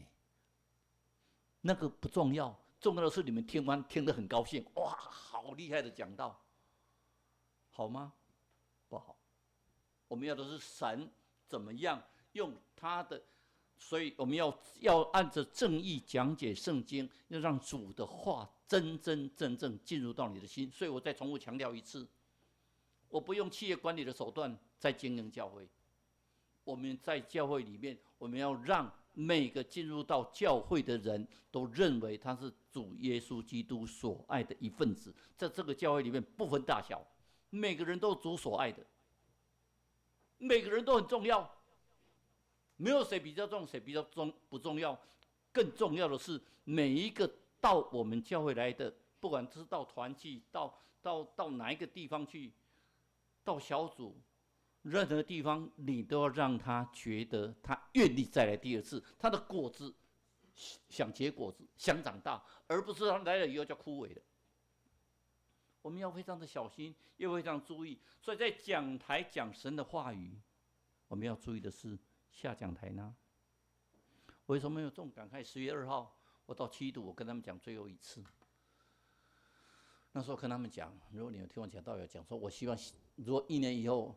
那个不重要，重要的是你们听完听得很高兴，哇，好厉害的讲道，好吗？不好。我们要的是神怎么样用他的，所以我们要按着正义讲解圣经，要让主的话真正进入到你的心。所以我再重复强调一次，我不用企业管理的手段在经营教会。我们在教会里面，我们要让每个进入到教会的人都认为他是主耶稣基督所爱的一份子。在这个教会里面不分大小，每个人都是主所爱的，每个人都很重要，没有谁比较重，谁比较不重要。更重要的是，每一个到我们教会来的，不管是到团契，到哪一个地方去，到小组，任何地方，你都要让他觉得他愿意再来第二次，他的果子想结果子，想长大，而不是他来了以后就枯萎了。我们要非常的小心，也非常注意。所以在讲台讲神的话语，我们要注意的是下讲台呢。为什么有这种感慨？10月2号，我到7堵，我跟他们讲最后一次。那时候跟他们讲，如果你有听我讲道，有讲说，我希望如果1年以后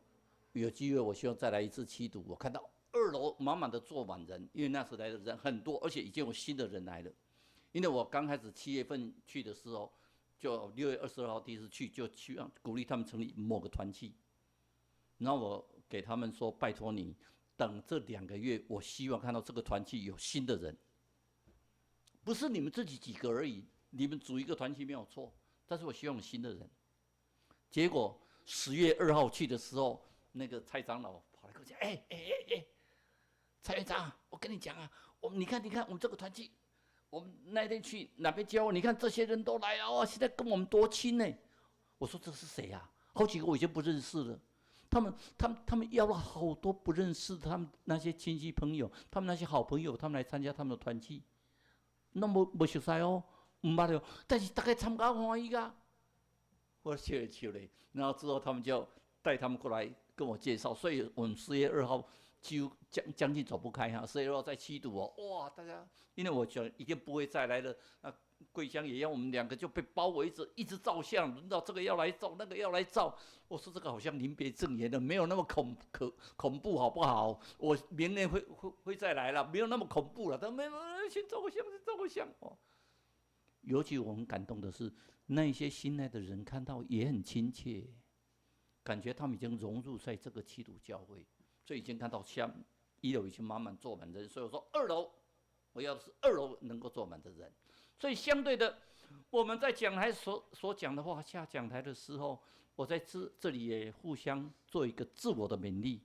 有机会，我希望再来一次7堵。我看到2楼满满的坐满人，因为那时来的人很多，而且已经有新的人来了。因为我刚开始7月份去的时候，就6月22号第一次去，就希望鼓励他们成立某个团契。然后我给他们说，拜托你，等这2个月，我希望看到这个团契有新的人，不是你们自己几个而已，你们组一个团契没有错，但是我希望有新的人。结果10月2号去的时候，那个蔡长老跑来跟我讲：“蔡院长，我跟你讲啊，你看，我们这个团契，我们那天去哪边教，你看这些人都来了，现在跟我们多亲呢。”我说：“这是谁啊？好几个我已经不认识了。他们要了好多不认识的他们那些亲戚朋友，他们那些好朋友，他们来参加他们的团契。那没熟悉哦，唔捌了，但是大概参加欢喜啊。”我笑了笑嘞，然后之后他们就带他们过来跟我介绍，所以我们10月2号几乎将近走不开哈。10月2号在7堵哦，哇，大家，因为我想一定不会再来了，桂香也要，我们2个就被包围着，一直照相，轮到这个要来照，那个要来照。我说这个好像临别赠言的，没有那么恐怖，好不好？我明年会再来了，没有那么恐怖了。他们先照个相，先照个相哦。尤其我很感动的是，那些新来的人看到也很亲切，感觉他们已经融入在这个7堵教会，所以已经看到1楼已经满满坐满人，所以我说2楼，我要的是2楼能够坐满的人。所以相对的，我们在讲台所讲的话，下讲台的时候，我在这里也互相做一个自我的勉励。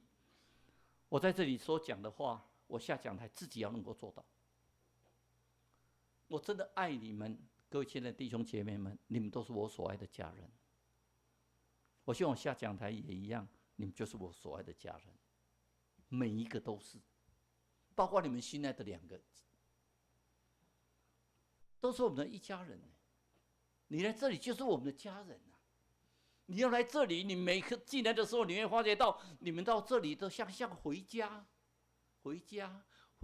我在这里所讲的话，我下讲台自己要能够做到。我真的爱你们，各位亲爱的弟兄姐妹们，你们都是我所爱的家人。我希望我下讲台也一样，你们就是我所爱的家人，每一个都是，包括你们新来的2个。都是我们的一家人，你来这里就是我们的家人啊！你要来这里，你每个进来的时候，你会发觉到，你们到这里都像回家，回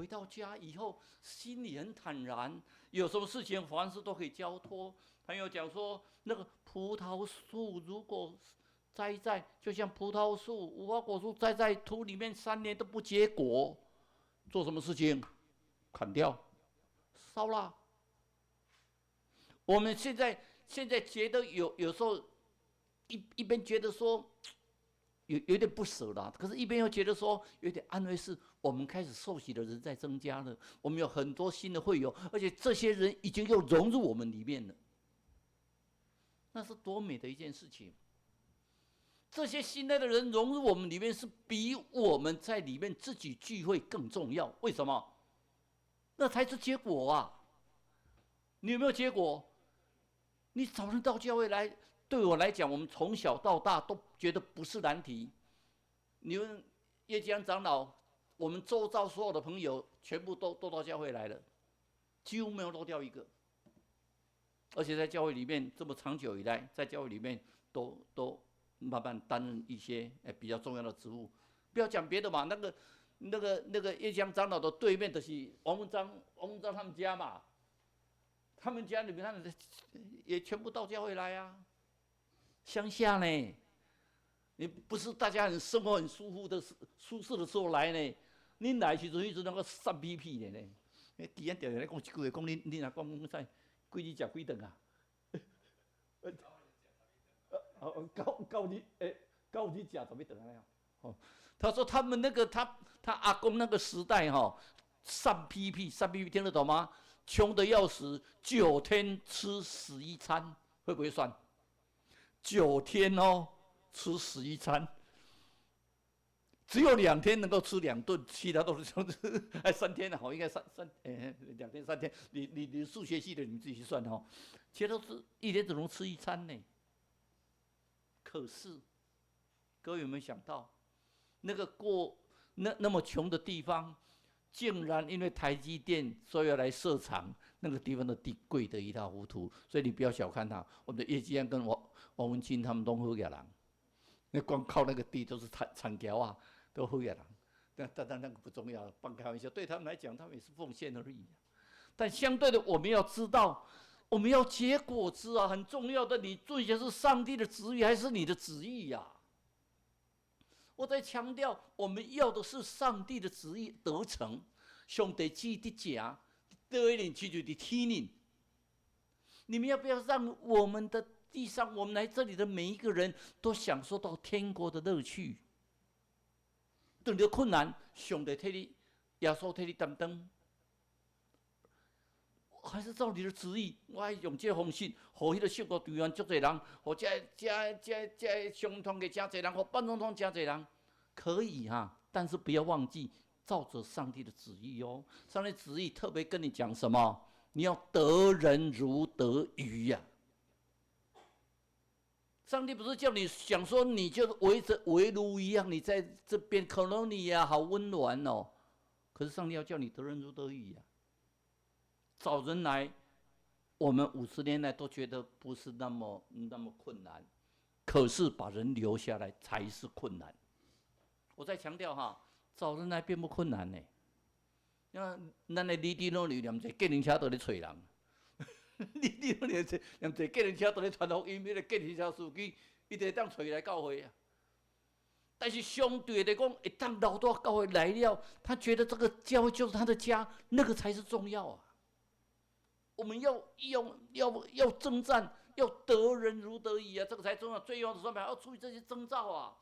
到家以后，心里很坦然，有什么事情凡事都可以交托。朋友讲说，那个葡萄树如果栽在，就像葡萄树、无花果树栽在土里面3年都不结果，做什么事情？砍掉，烧了。我们现在觉得有时候一边觉得说有点不舍了，可是一边又觉得说有点安慰，是我们开始受洗的人在增加了，我们有很多新的会友，而且这些人已经又融入我们里面了。那是多美的一件事情。这些信赖的人融入我们里面，是比我们在里面自己聚会更重要。为什么？那才是结果啊！你有没有结果？你找人到教会来，对我来讲，我们从小到大都觉得不是难题。你们叶江长老，我们周遭所有的朋友全部都到教会来了，几乎没有漏掉一个。而且在教会里面这么长久以来，在教会里面都慢慢担任一些比较重要的职务。不要讲别的嘛，那个叶江长老的对面就是王文章他们家嘛，他们家里面他们也全部到教会来啊。乡下呢，你不是大家很生活很舒适的时候来呢，你来的时候一直那个散屁屁的呢。既然常常咧讲一句话，讲你若讲啥，几日食几顿啊？九日食什么顿啊？哦，他说他们那个他阿公那个时代哈，散屁屁听得懂吗？穷得要死，9天吃11餐，会不会算？9天哦，吃11餐，只有2天能够吃2顿，其他都是3天好，应该2天3天，你数学系的你们自己去算哈，其他都是一天只能吃1餐呢。可是，各位有没有想到，那个那么穷的地方，竟然因为台积电说要来设厂，那个地方的地贵得一塌糊涂。所以你不要小看它，我们的叶基安跟王文清他们都好野人，那光靠那个地都是产条啊，都好野人。但那个不重要，半开玩笑，对他们来讲，他们也是奉献而已。但相对的，我们要知道。我们要结果子啊，很重要的，你遵循是上帝的旨意还是你的旨意呀？我在强调，我们要的是上帝的旨意得成，上帝旨意的家，得人去就的天人。你们要不要让我们的地上，我们来这里的每一个人都享受到天国的乐趣？等你的困难，上帝替你，耶稣替你担当。还是照你的旨意，我还用这方式，予迄个圣国队员足侪人，予这上团嘅真侪人，予办总统真侪人，可以哈，但是不要忘记照着上帝的旨意哦。上帝旨意特别跟你讲什么？你要得人如得鱼呀。上帝不是叫你想说你就围炉一样，你在这边可能你呀好温暖哦，可是上帝要叫你得人如得鱼呀。找人来，我们50年来都觉得不是那么困难，可是把人留下来才是困难。我再强调哈，找人来并不困难呢。咱的离地路里念者，计程车都咧找人，离地路念者计程车都咧传福音，迄个计程车司机一直当找来教会啊。但是相对来讲，一旦老多教会来了，他觉得这个教会就是他的家，那个才是重要啊。我们要征战，要得人如得鱼啊，这个才重要。最重要的是要注意这些征兆啊。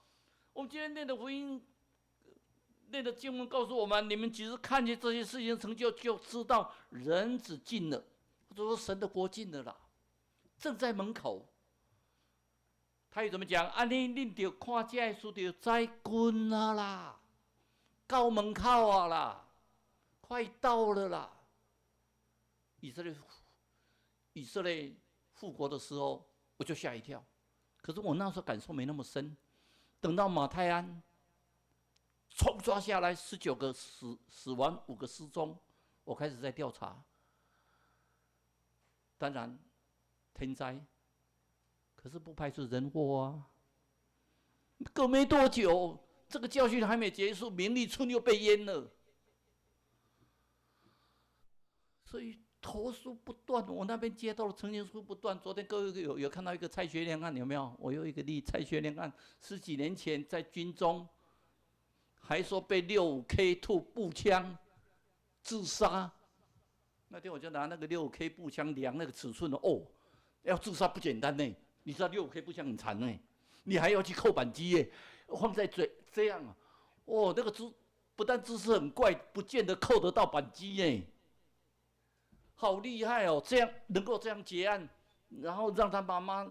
我们今天念的福音，念的经文告诉我们，你们只是看见这些事情成就，就知道人子近了，或者说神的国近了啦，正在门口。他又怎么讲？啊，恁着看这书就知近啊啦，到门口啊啦，快到了啦。以色列复国的时候，我就吓一跳。可是我那时候感受没那么深。等到马太安冲抓下来19个死亡，5个失踪，我开始在调查。当然，天灾，可是不排除人祸啊。隔没多久，这个教训还没结束，明利村又被淹了。所以投诉不断，我那边接到的澄清书不断。昨天各位有看到一个蔡学良案有没有？我有一个蔡学良案，10几年前在军中，还说被65K2步枪自杀。那天我就拿那个65K 步枪量那个尺寸哦，要自杀不简单呢。你知道65K 步枪很长呢，你还要去扣扳机耶，放在嘴这样啊，哦，那个不但姿势很怪，不见得扣得到扳机耶。好厉害哦！这样能够这样结案，然后让他妈妈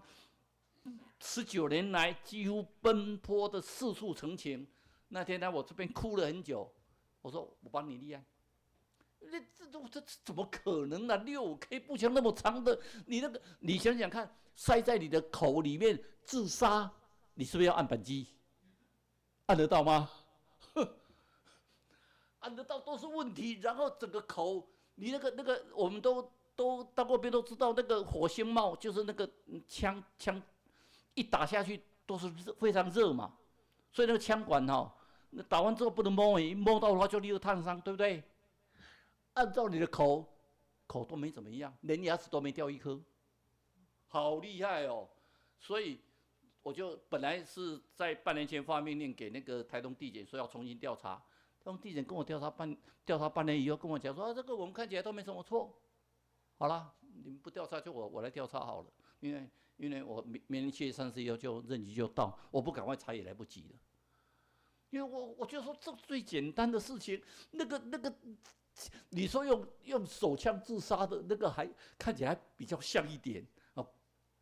19年来几乎奔波的四处澄清。那天呢，我这边哭了很久，我说我帮你立案。这怎么可能呢？6K 步枪那么长的，你想想看，塞在你的口里面自杀，你是不是要按扳机？按得到吗？按得到都是问题。然后整个口，你那个，我们都当过兵都知道，那个火星帽就是那个枪一打下去都是非常热嘛，所以那个枪管那打完之后不能摸，摸到的话就立刻烫伤，对不对？按照你的口都没怎么样，连牙齿都没掉一颗，好厉害哦！所以我就本来是在半年前发命令给那个台东地检说要重新调查，台东地检跟我调查半年以后跟我讲说，这个我们看起来都没什么错，好了，你们不调查就我来调查好了，因为我明年7月31号就任期就到，我不赶快查也来不及了，因为我就说这最简单的事情，那个。你说用手枪自杀的那个还看起来比较像一点哦，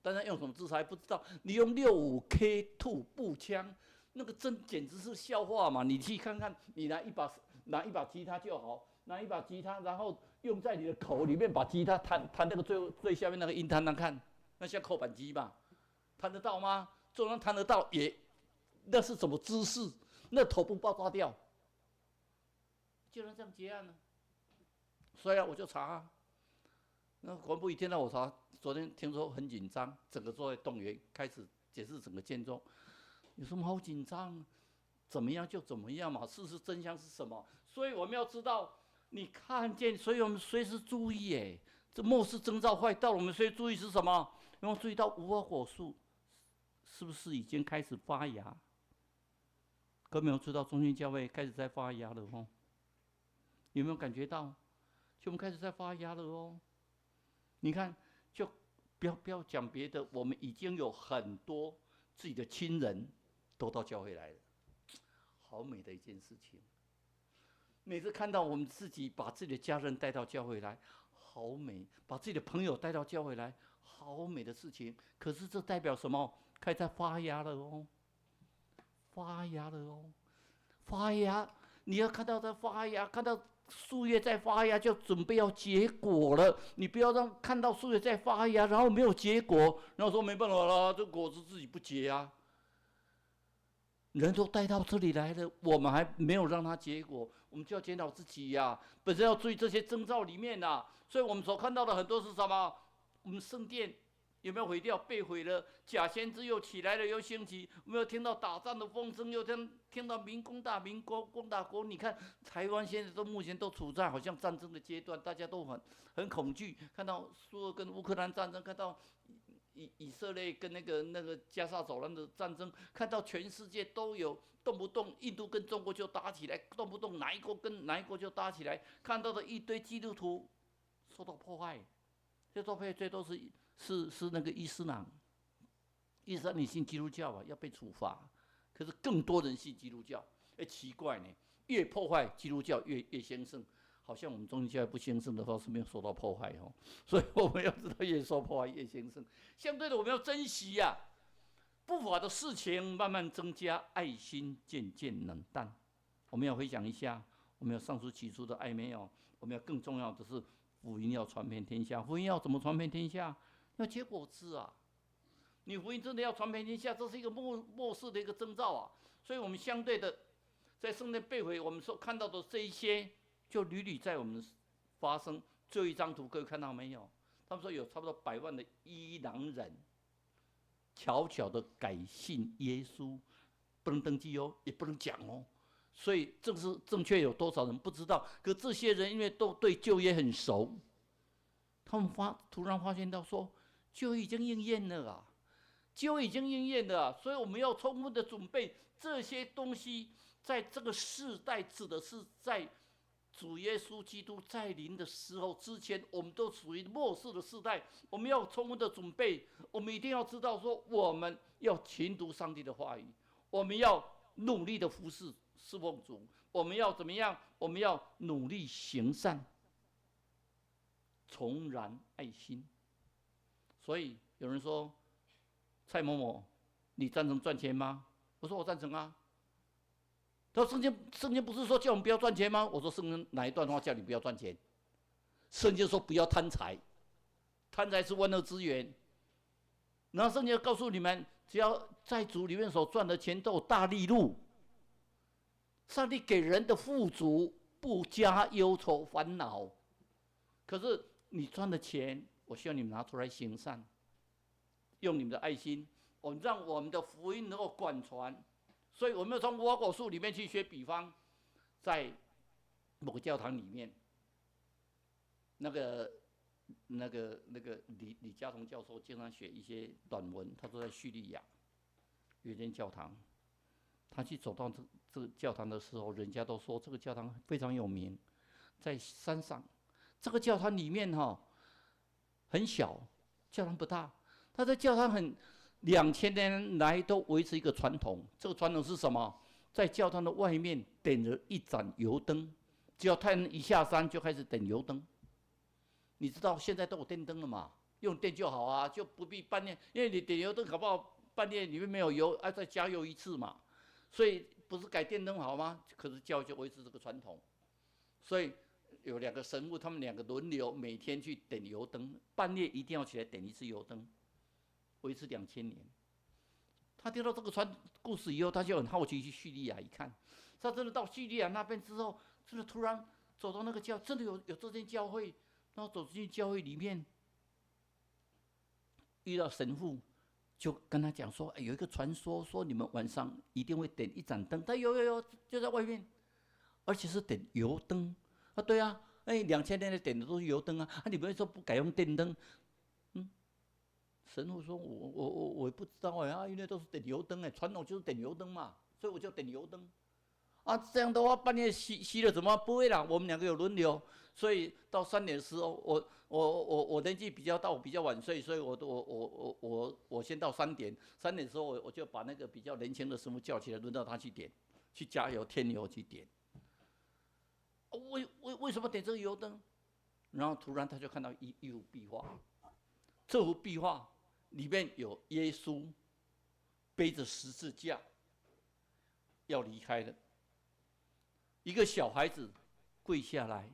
当然用什么自杀还不知道。你用65K2步枪，那个真简直是笑话嘛！你去看看，你拿一把吉他就好，拿一把吉他，然后用在你的口里面，把吉他弹那个最下面那个音弹看，那像扣扳机嘛？弹得到吗？就算弹得到，那是什么姿势？那头部爆炸掉，就能这样结案呢？所以我就查，那国防部一天到晚查，昨天听说很紧张，整个都在动员，开始解释整个现状。有什么好紧张？怎么样就怎么样嘛，事实真相是什么？所以我们要知道，你看见，所以我们随时注意耶。这末世征兆快到了，我们随时注意是什么？有没有注意到无花果树是不是已经开始发芽？各位没有知道中心教会开始在发芽了哦？有没有感觉到？就我们开始在发芽了哦。你看，就不要讲别的，我们已经有很多自己的亲人都到教会来了，好美的一件事情。每次看到我们自己把自己的家人带到教会来，好美；把自己的朋友带到教会来，好美的事情。可是这代表什么？开始在发芽了哦，发芽了哦，发芽！你要看到它发芽，看到树叶在发芽，就准备要结果了。你不要让看到树叶在发芽，然后没有结果，然后说没办法啦，这果子自己不结啊。人都带到这里来了，我们还没有让它结果，我们就要检讨自己呀。本身要注意这些征兆里面呐，所以我们所看到的很多是什么？我们圣殿有没有毁掉？被毁了，假先知又起来了，又兴起。有没有听到打仗的风声？又听到民攻打民，攻打国。你看台湾现在目前都处在好像战争的阶段，大家都很恐惧。看到苏俄跟乌克兰战争，看到以色列跟那个加沙走廊的战争，看到全世界都有，动不动印度跟中国就打起来，动不动哪一国跟哪一国就打起来。看到的一堆基督徒受到迫害，最多是那个伊斯兰你信基督教啊，要被处罚。可是更多人信基督教，奇怪呢，越破坏基督教越兴盛。好像我们中心教会不兴盛的话是没有受到迫害哦，所以我们要知道越受迫害越兴盛。相对的，我们要珍惜呀，不法的事情慢慢增加，爱心渐渐冷淡。我们要回想一下，我们要上述起初的爱没有？我们要更重要的是福音要传遍天下。福音要怎么传遍天下？要结果子啊！你福音真的要传遍天下，这是一个末世的一个征兆啊！所以我们相对的，在圣殿被毁，我们所看到的这一些，就屡屡在我们发生。最后一张图，各位看到没有？他们说有差不多100万的伊朗人，悄悄的改信耶稣，不能登记哦，也不能讲哦。所以正确有多少人不知道？可这些人因为都对旧约很熟，他们突然发现到说，就已经应验了啊，就已经应验了啊。所以我们要充分的准备这些东西，在这个世代，指的是在主耶稣基督再临的时候之前，我们都属于末世的世代。我们要充分的准备，我们一定要知道说，我们要勤读上帝的话语，我们要努力的服侍侍奉主，我们要怎么样？我们要努力行善，重燃爱心。所以有人说，蔡某某，你赞成赚钱吗？我说我赞成啊。他说圣经不是说叫我们不要赚钱吗？我说圣经哪一段话叫你不要赚钱？圣经说不要贪财，贪财是万恶之源。然后圣经告诉你们，只要在主里面所赚的钱都有大利禄。上帝给人的富足，不加忧愁烦恼。可是你赚的钱，我希望你们拿出来行善，用你们的爱心，让我们的福音能够广传。所以我们要从无花果树里面去学比方，在某个教堂里面，那个李嘉彤教授经常写一些短文，他都在叙利亚有一间教堂，他去走到这个教堂的时候，人家都说这个教堂非常有名，在山上。这个教堂里面很小，教堂不大，他的教堂2000年来都维持一个传统。这个传统是什么？在教堂的外面点了一盏油灯，只要太阳一下山就开始点油灯。你知道现在都有电灯了嘛？用电就好啊，就不必半夜，因为你点油灯搞不好半夜里面没有油，再加油一次嘛。所以不是改电灯好吗？可是教会就维持这个传统，所以有2个神父，他们2个轮流每天去点油灯，半夜一定要起来点一次油灯，维持2000年。他听到这个故事以后，他就很好奇去叙利亚一看。他真的到叙利亚那边之后，真的突然走到那个真的有这间教会，然后走进教会里面，遇到神父，就跟他讲说，有一个传说说你们晚上一定会点一盏灯，他有，就在外面，而且是点油灯。对啊，2000年来点的都是油灯啊，你们说不改用电灯？神父说我也不知道因为都是点油灯传统就是点油灯嘛，所以我就点油灯。这样的话半夜熄了怎么不会啦？我们2个有轮流，所以到3点的时候，我年纪比较大，我比较晚睡，所以我先到3点，3点的时候我就把那个比较年轻的神父叫起来，轮到他去点，去加油添油去点。为什么点这个油灯？然后突然他就看到一幅壁画，这幅壁画里面有耶稣背着十字架要离开了。一个小孩子跪下来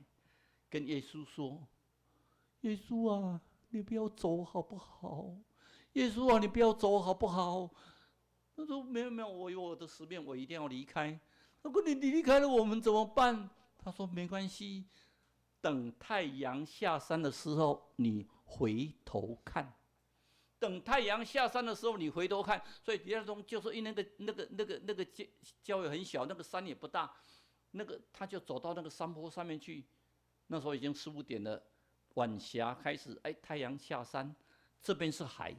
跟耶稣说：“耶稣啊，你不要走好不好？耶稣啊，你不要走好不好？”他说：“没有，我有我的使命，我一定要离开。如果你离开了我们怎么办？”他说：“没关系，等太阳下山的时候，你回头看。等太阳下山的时候，你回头看。所以李亚东就说，因为那个教会很小，那个山也不大。”他就走到那个山坡上面去，那时候已经15点了，晚霞开始，太阳下山，这边是海，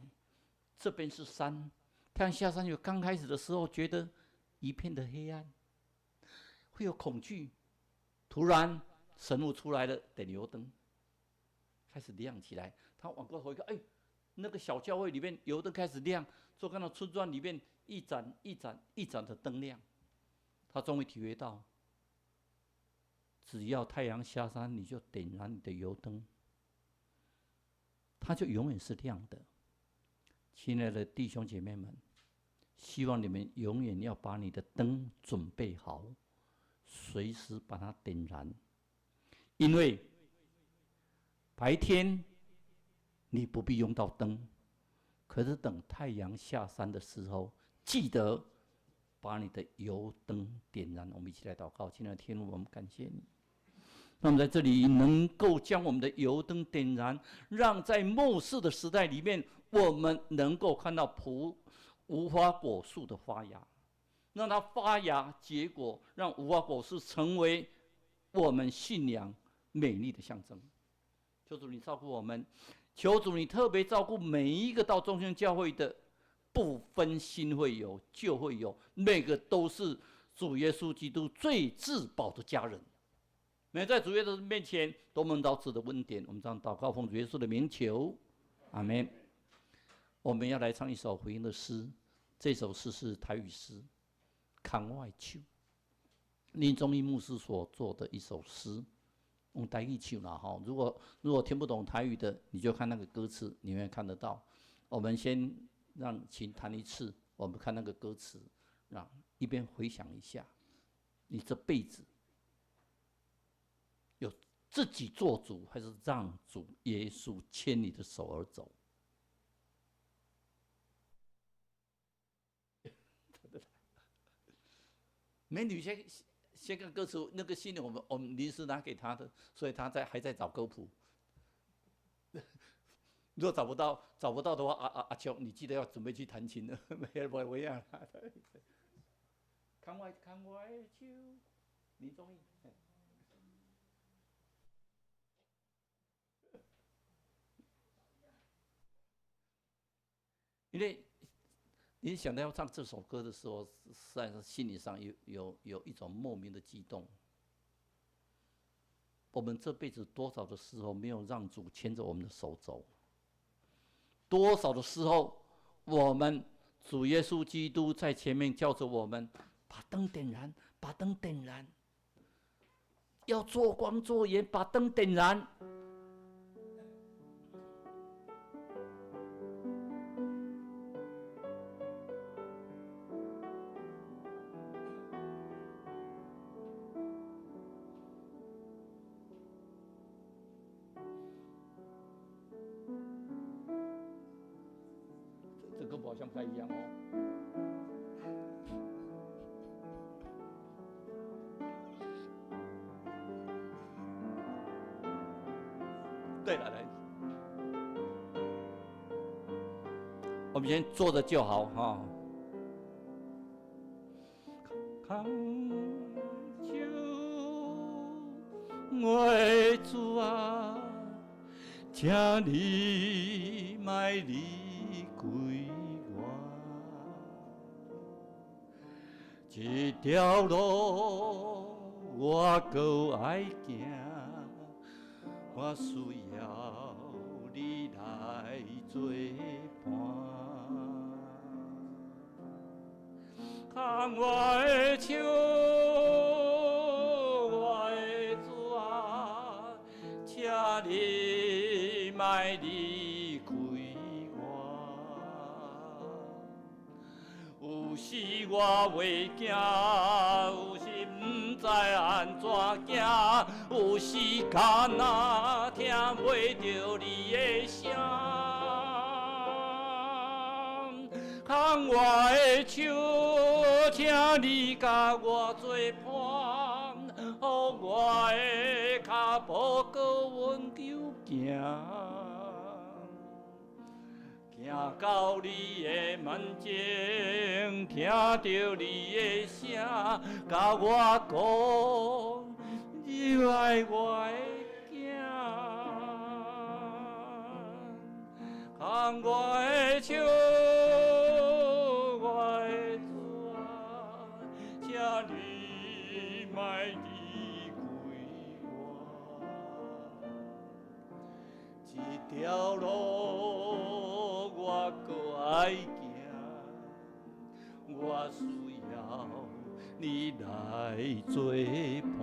这边是山。太阳下山有刚开始的时候，觉得一片的黑暗，会有恐惧。突然神父出来了，点油灯，开始亮起来。他往过头一看，那个小教会里面油灯开始亮，就看到村庄里面一盏一盏的灯亮。他终于体会到，只要太阳下山，你就点燃你的油灯，它就永远是亮的。亲爱的弟兄姐妹们，希望你们永远要把你的灯准备好，随时把它点燃。因为白天你不必用到灯，可是等太阳下山的时候，记得把你的油灯点燃。我们一起来祷告。亲爱的天父，我们感谢你，那么在这里能够将我们的油灯点燃，让在末世的时代里面，我们能够看到无花果树的发芽，让它发芽结果，让无花果树成为我们信仰美丽的象征。求主你照顾我们，求主你特别照顾每一个到中心教会的，不分新会友旧会友，每个都是主耶稣基督最至宝的家人。每在主耶稣面前都蒙到主的恩典。我们这样祷告，奉主耶稣的名求，阿们。我们要来唱一首回应的诗，这首诗是台语诗《康外唱》，林宗义牧师所做的一首诗，用台语唱啦哈。如果听不懂台语的，你就看那个歌词，你会看得到。我们先请弹一次，我们看那个歌词，一边回想一下，你这辈子有自己做主，还是让主耶稣牵你的手而走？美女先看歌词，那个信我们临时拿给他的，所以他还在找歌谱。如果找不到的话，阿秋，你记得要准备去弹琴了，没样。看我的手，你中意。因为你想到要唱这首歌的时候，实在是心理上有一种莫名的激动。我们这辈子多少的时候没有让主牵着我们的手走？多少的时候，我们主耶稣基督在前面叫着我们，把灯点燃，把灯点燃，要做光做盐，把灯点燃。这跟我好像不太一样哦。对了，来，我们先坐着就好哈。恳求我的主啊，请你莫离开我，这条路我搁爱行。我需要你来作伴，看我的手，我的主啊，请你莫离开我。有时我袂行，有时不知安怎行，有时敢若听袂着你的声。牵我的手，请你甲我作伴，予我的脚步搁稳久行。行到你的面前，听到你的声，甲我讲，你爱我的囝，牵我的手，我的主啊，请你莫离开我，这条路。我搁爱行，我需要你来作伴，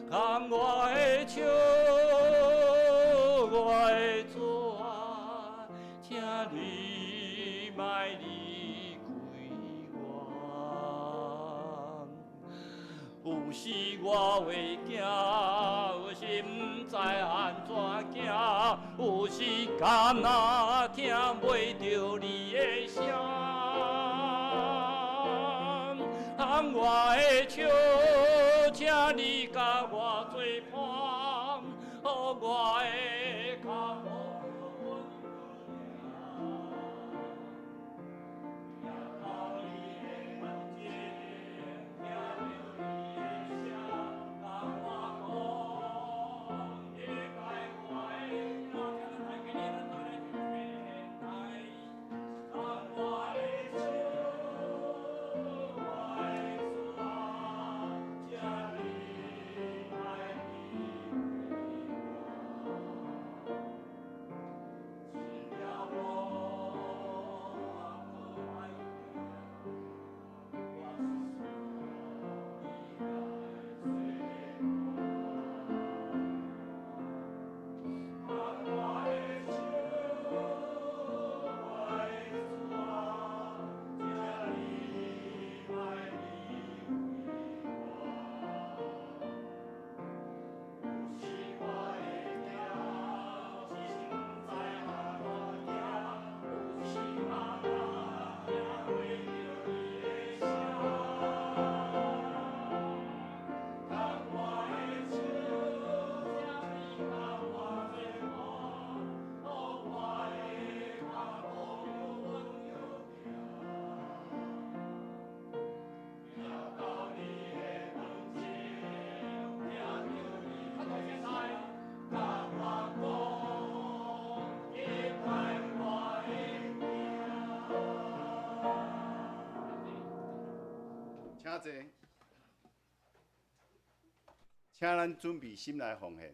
牵我的手，我的主啊，请你莫离开我。有时我会惊，有时不知安怎行，有时敢若听袂着你的声。牵我的手，请你甲我作伴，予我的脚步。请坐，请咱准备心来奉献。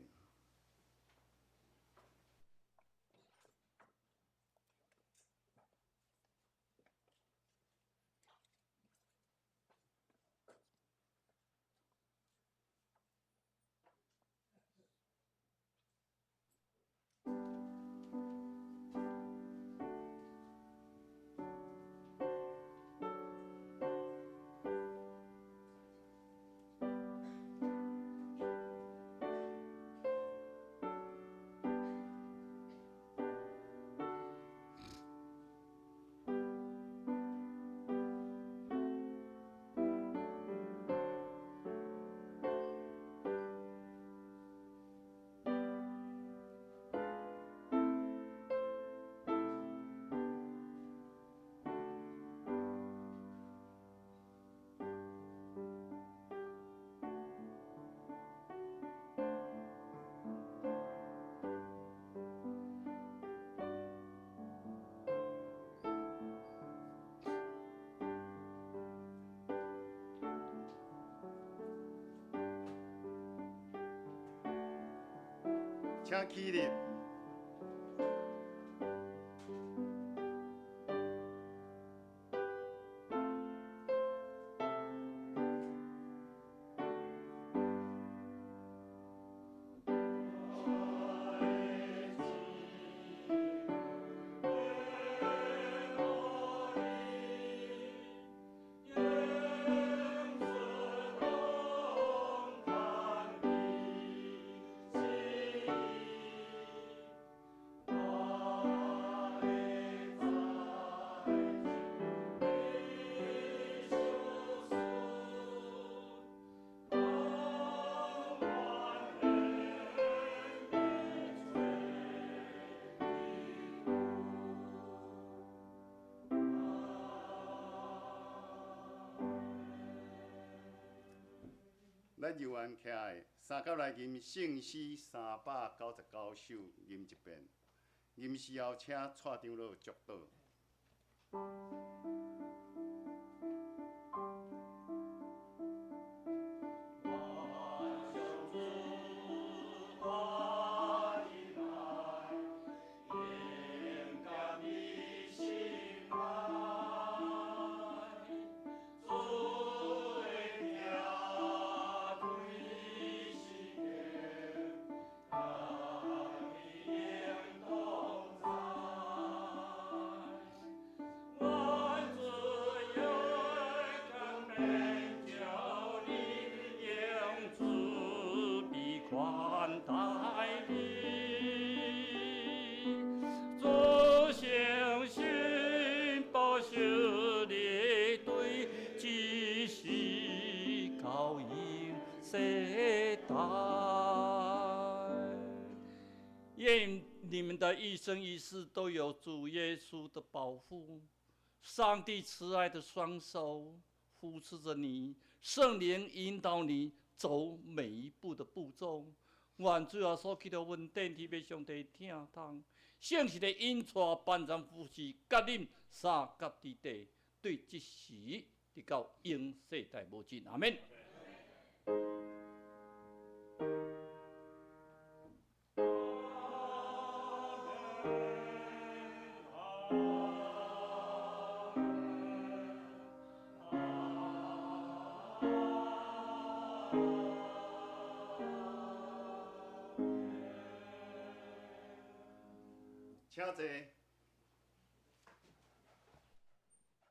请起立。咱游玩起来，3角来吟圣诗399首，吟一遍。吟诗后，请蔡长老祝祷。愿你们的一生一世都有主耶稣的保护，上帝慈爱的双手扶持着你，圣灵引导你走每一步的步骤。愿主啊所祈祷问天地的上帝听从，圣实的引带万丈夫妻，甲恁三角之地，对即时直到永世代无尽。阿门。请坐。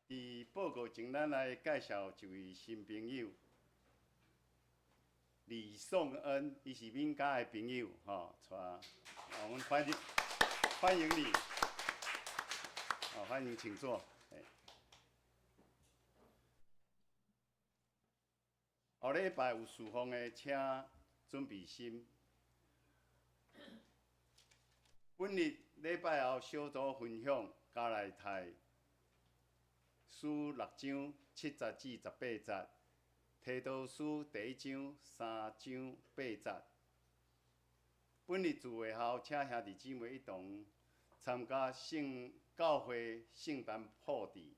伫报告前，咱来介绍一位新朋友，李颂恩，伊是闽家的朋友，我们欢迎你，欢迎请坐。后礼拜有事奉的，请准备心。本日礼拜后小组分享加来读书6章7节至18节，提多书第1章3章8节。本日聚会后，请兄弟姊妹一同参加教会圣诞布置，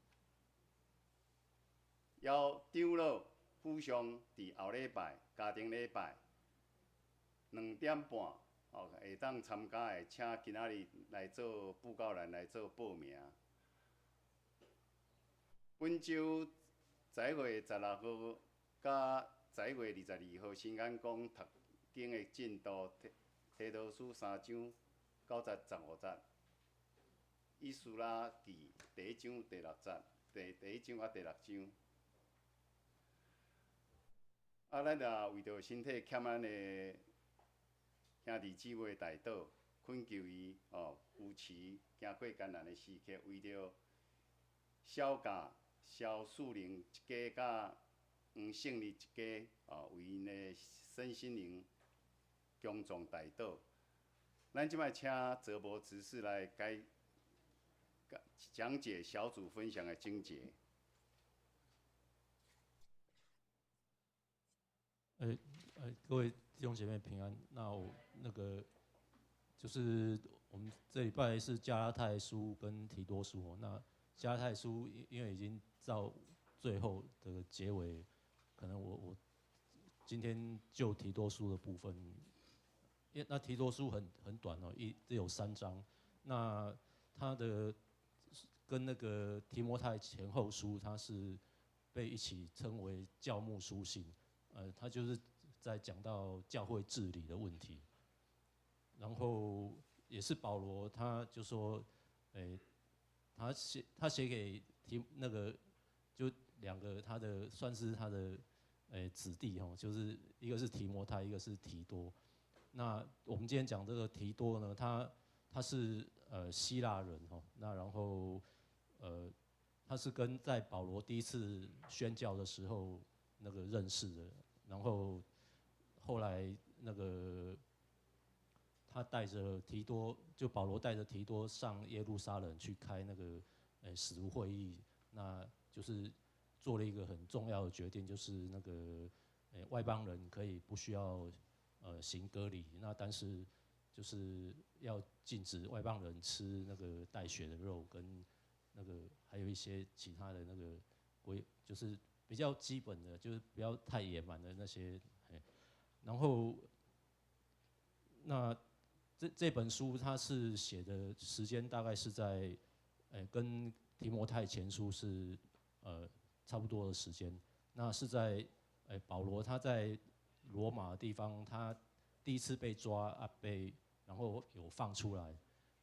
邀长老附上伫后礼拜家庭礼拜2点半，会当参加的，请今仔日来做布告栏来做报名。本周11月16号甲11月22号，新安宫读经的进度，提多书3章9节、15节，以斯拉记第1章第6节，第1章啊第6章。咱也为着身体欠咱的兄弟姊妹代祷，恳求伊扶持经过艰难的时刻，为着小甲、萧树林一家甲黄胜利一家，为因的身心灵共同代祷。咱即摆请泽博执事来讲解小组分享的经节。各位弟兄姐妹平安。那我就是我们这礼拜是加拉太书跟提多书哦。那加拉太书因为已经到最后的结尾，可能我今天就提多书的部分，因为那提多书很短哦，只有3章。那它的跟那个提摩太前后书，它是被一起称为教牧书信。他就是在讲到教会治理的问题，然后也是保罗，他就说，他写给就2个他的算是他的子弟哈，就是一个是提摩太，一个是提多。那我们今天讲这个提多呢，他是希腊人哈，那然后他是在保罗第一次宣教的时候认识的。然后后来他带着提多，就保罗带着提多上耶路撒冷去开使徒会议，那就是做了一个很重要的决定，就是外邦人可以不需要行割礼，那但是就是要禁止外邦人吃带血的肉，跟还有一些其他的就是比较基本的，就是不要太野蛮的那些。然后，那这本书它是写的时间大概是在，跟提摩太前书是差不多的时间。那是在保罗他在罗马的地方，他第一次被抓然后有放出来，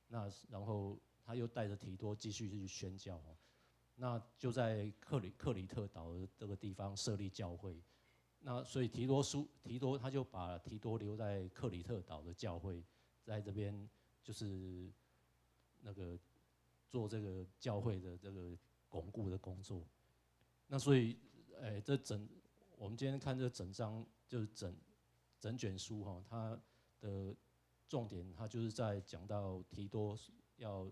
那然后他又带着提多继续去宣教。那就在克里特岛的这个地方设立教会，那所以提多他就把提多留在克里特岛的教会，在这边就是做这个教会的这个巩固的工作。那所以我们今天看这整章就是整卷书哈，它的重点它就是在讲到提多要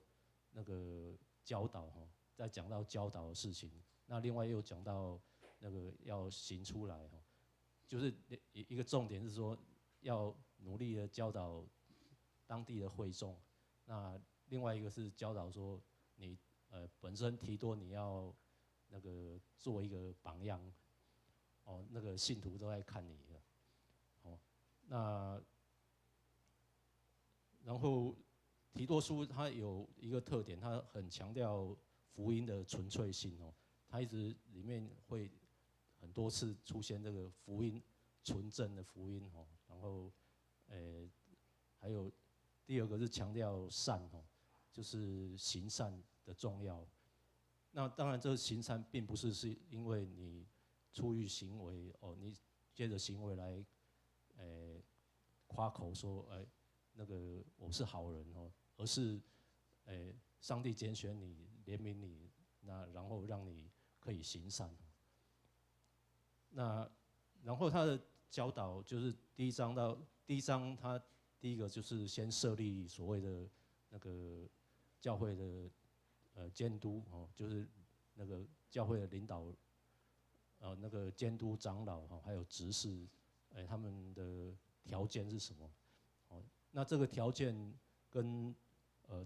教导哈。在讲到教导的事情，那另外又讲到要行出来哈，就是一个重点是说要努力的教导当地的会众，那另外一个是教导说你本身提多你要做一个榜样，哦信徒都在看你了，哦然后提多书它有一个特点，它很强调福音的纯粹性哦，它一直里面会很多次出现这个福音纯正的福音哦，然后还有第2个是强调善哦，就是行善的重要。那当然这个行善并不是因为你出于行为哦，你借着行为来夸口说我是好人哦，而是上帝拣选你，怜悯你，那然后让你可以行善。那然后他的教导就是第一章，他第1个就是先设立所谓的教会的监督哦，就是教会的领导监督长老还有执事，他们的条件是什么？哦，那这个条件跟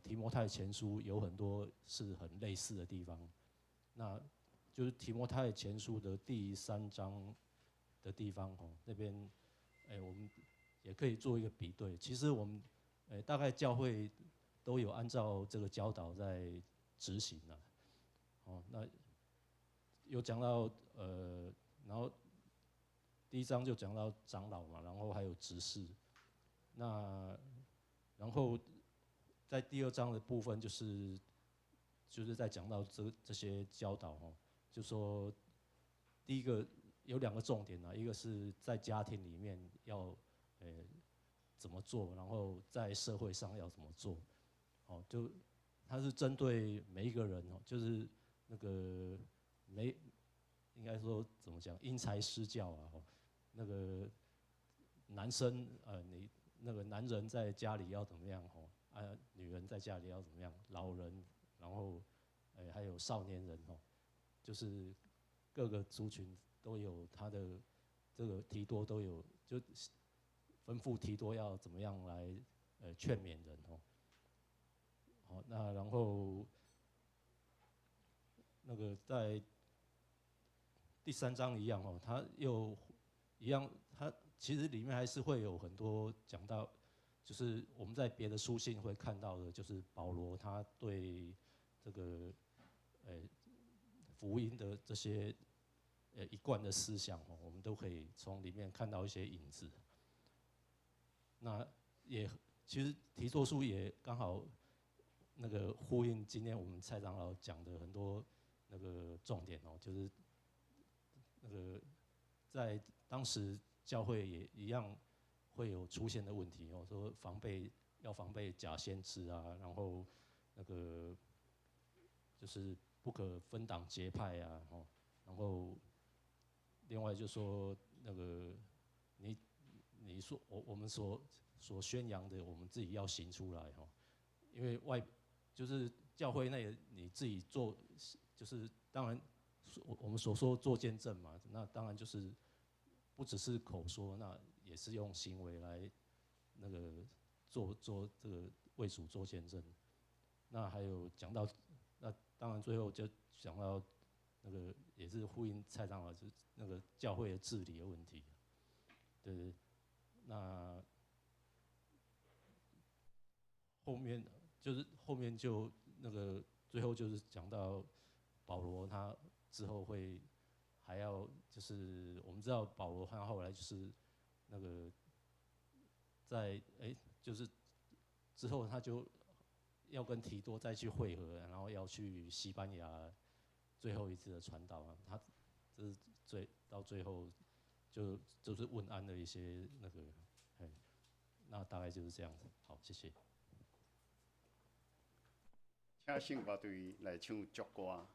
提摩太前书有很多是很类似的地方。那就是提摩太前书的第3章的地方哦，那边我们也可以做一个比对。其实我们大概教会都有按照这个教导在执行了。哦，那有讲到然后第1章就讲到长老嘛，然后还有执事。那然后在第2章的部分就是在讲到这些教导哦，就说第一个有2个重点啊，一个是在家庭里面要怎么做，然后在社会上要怎么做。哦，就它是针对每一个人哦，就是那个应该说怎么讲，因材施教啊。那个男生你那个男人在家里要怎么样哦，女人在家里要怎么样，老人，然后还有少年人哦，就是各个族群都有他的这个提多都有，就吩咐提多要怎么样来劝勉人哦。好，那然后那个在第3章一样哦，他又一样，他其实里面还是会有很多讲到，就是我们在别的书信会看到的，就是保罗他对这个福音的这些一贯的思想哦，我们都可以从里面看到一些影子。那也其实提多书也刚好那个呼应今天我们蔡长老讲的很多那个重点哦，就是那个在当时教会也一样会有出现的问题哦，说要防备假先知啊，然后那个就是不可分党结派啊，然后另外就说那个你说我们所宣扬的，我们自己要行出来哈，因为就是教会内你自己做，就是当然我们所说做见证嘛，那当然就是不只是口说，那也是用行为来那个做这个为主做见证。那还有讲到，那当然最后就讲到那个也是呼应蔡长老，就是那个教会的治理的问题。对，那后面就那个最后就是讲到保罗他之后会还要就是我们知道保罗他后来就是那个在就是之后他就要跟提多再去会合，然后要去西班牙最后一次的传道啊，他这是到最后就是问安的一些那个，那大概就是这样子。好，谢谢。请圣乐队来唱祝歌。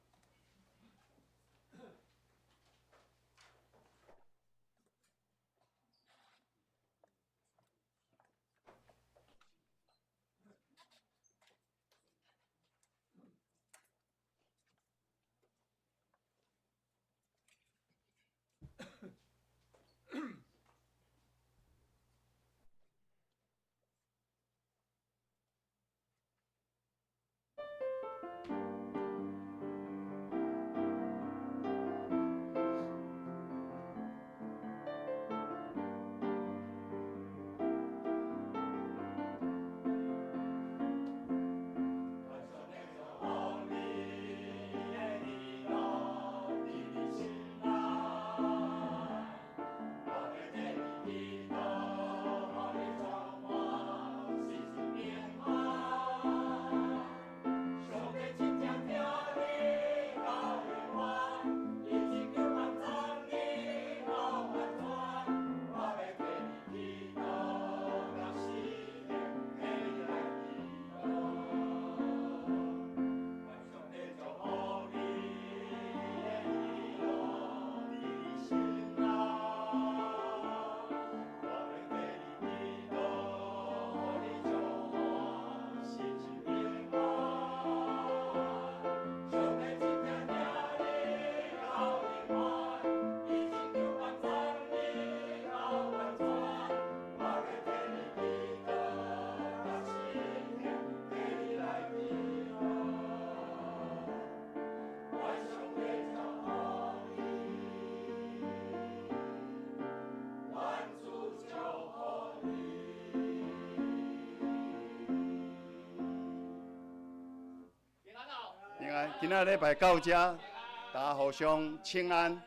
来，今仔礼拜到这，大家互相请安。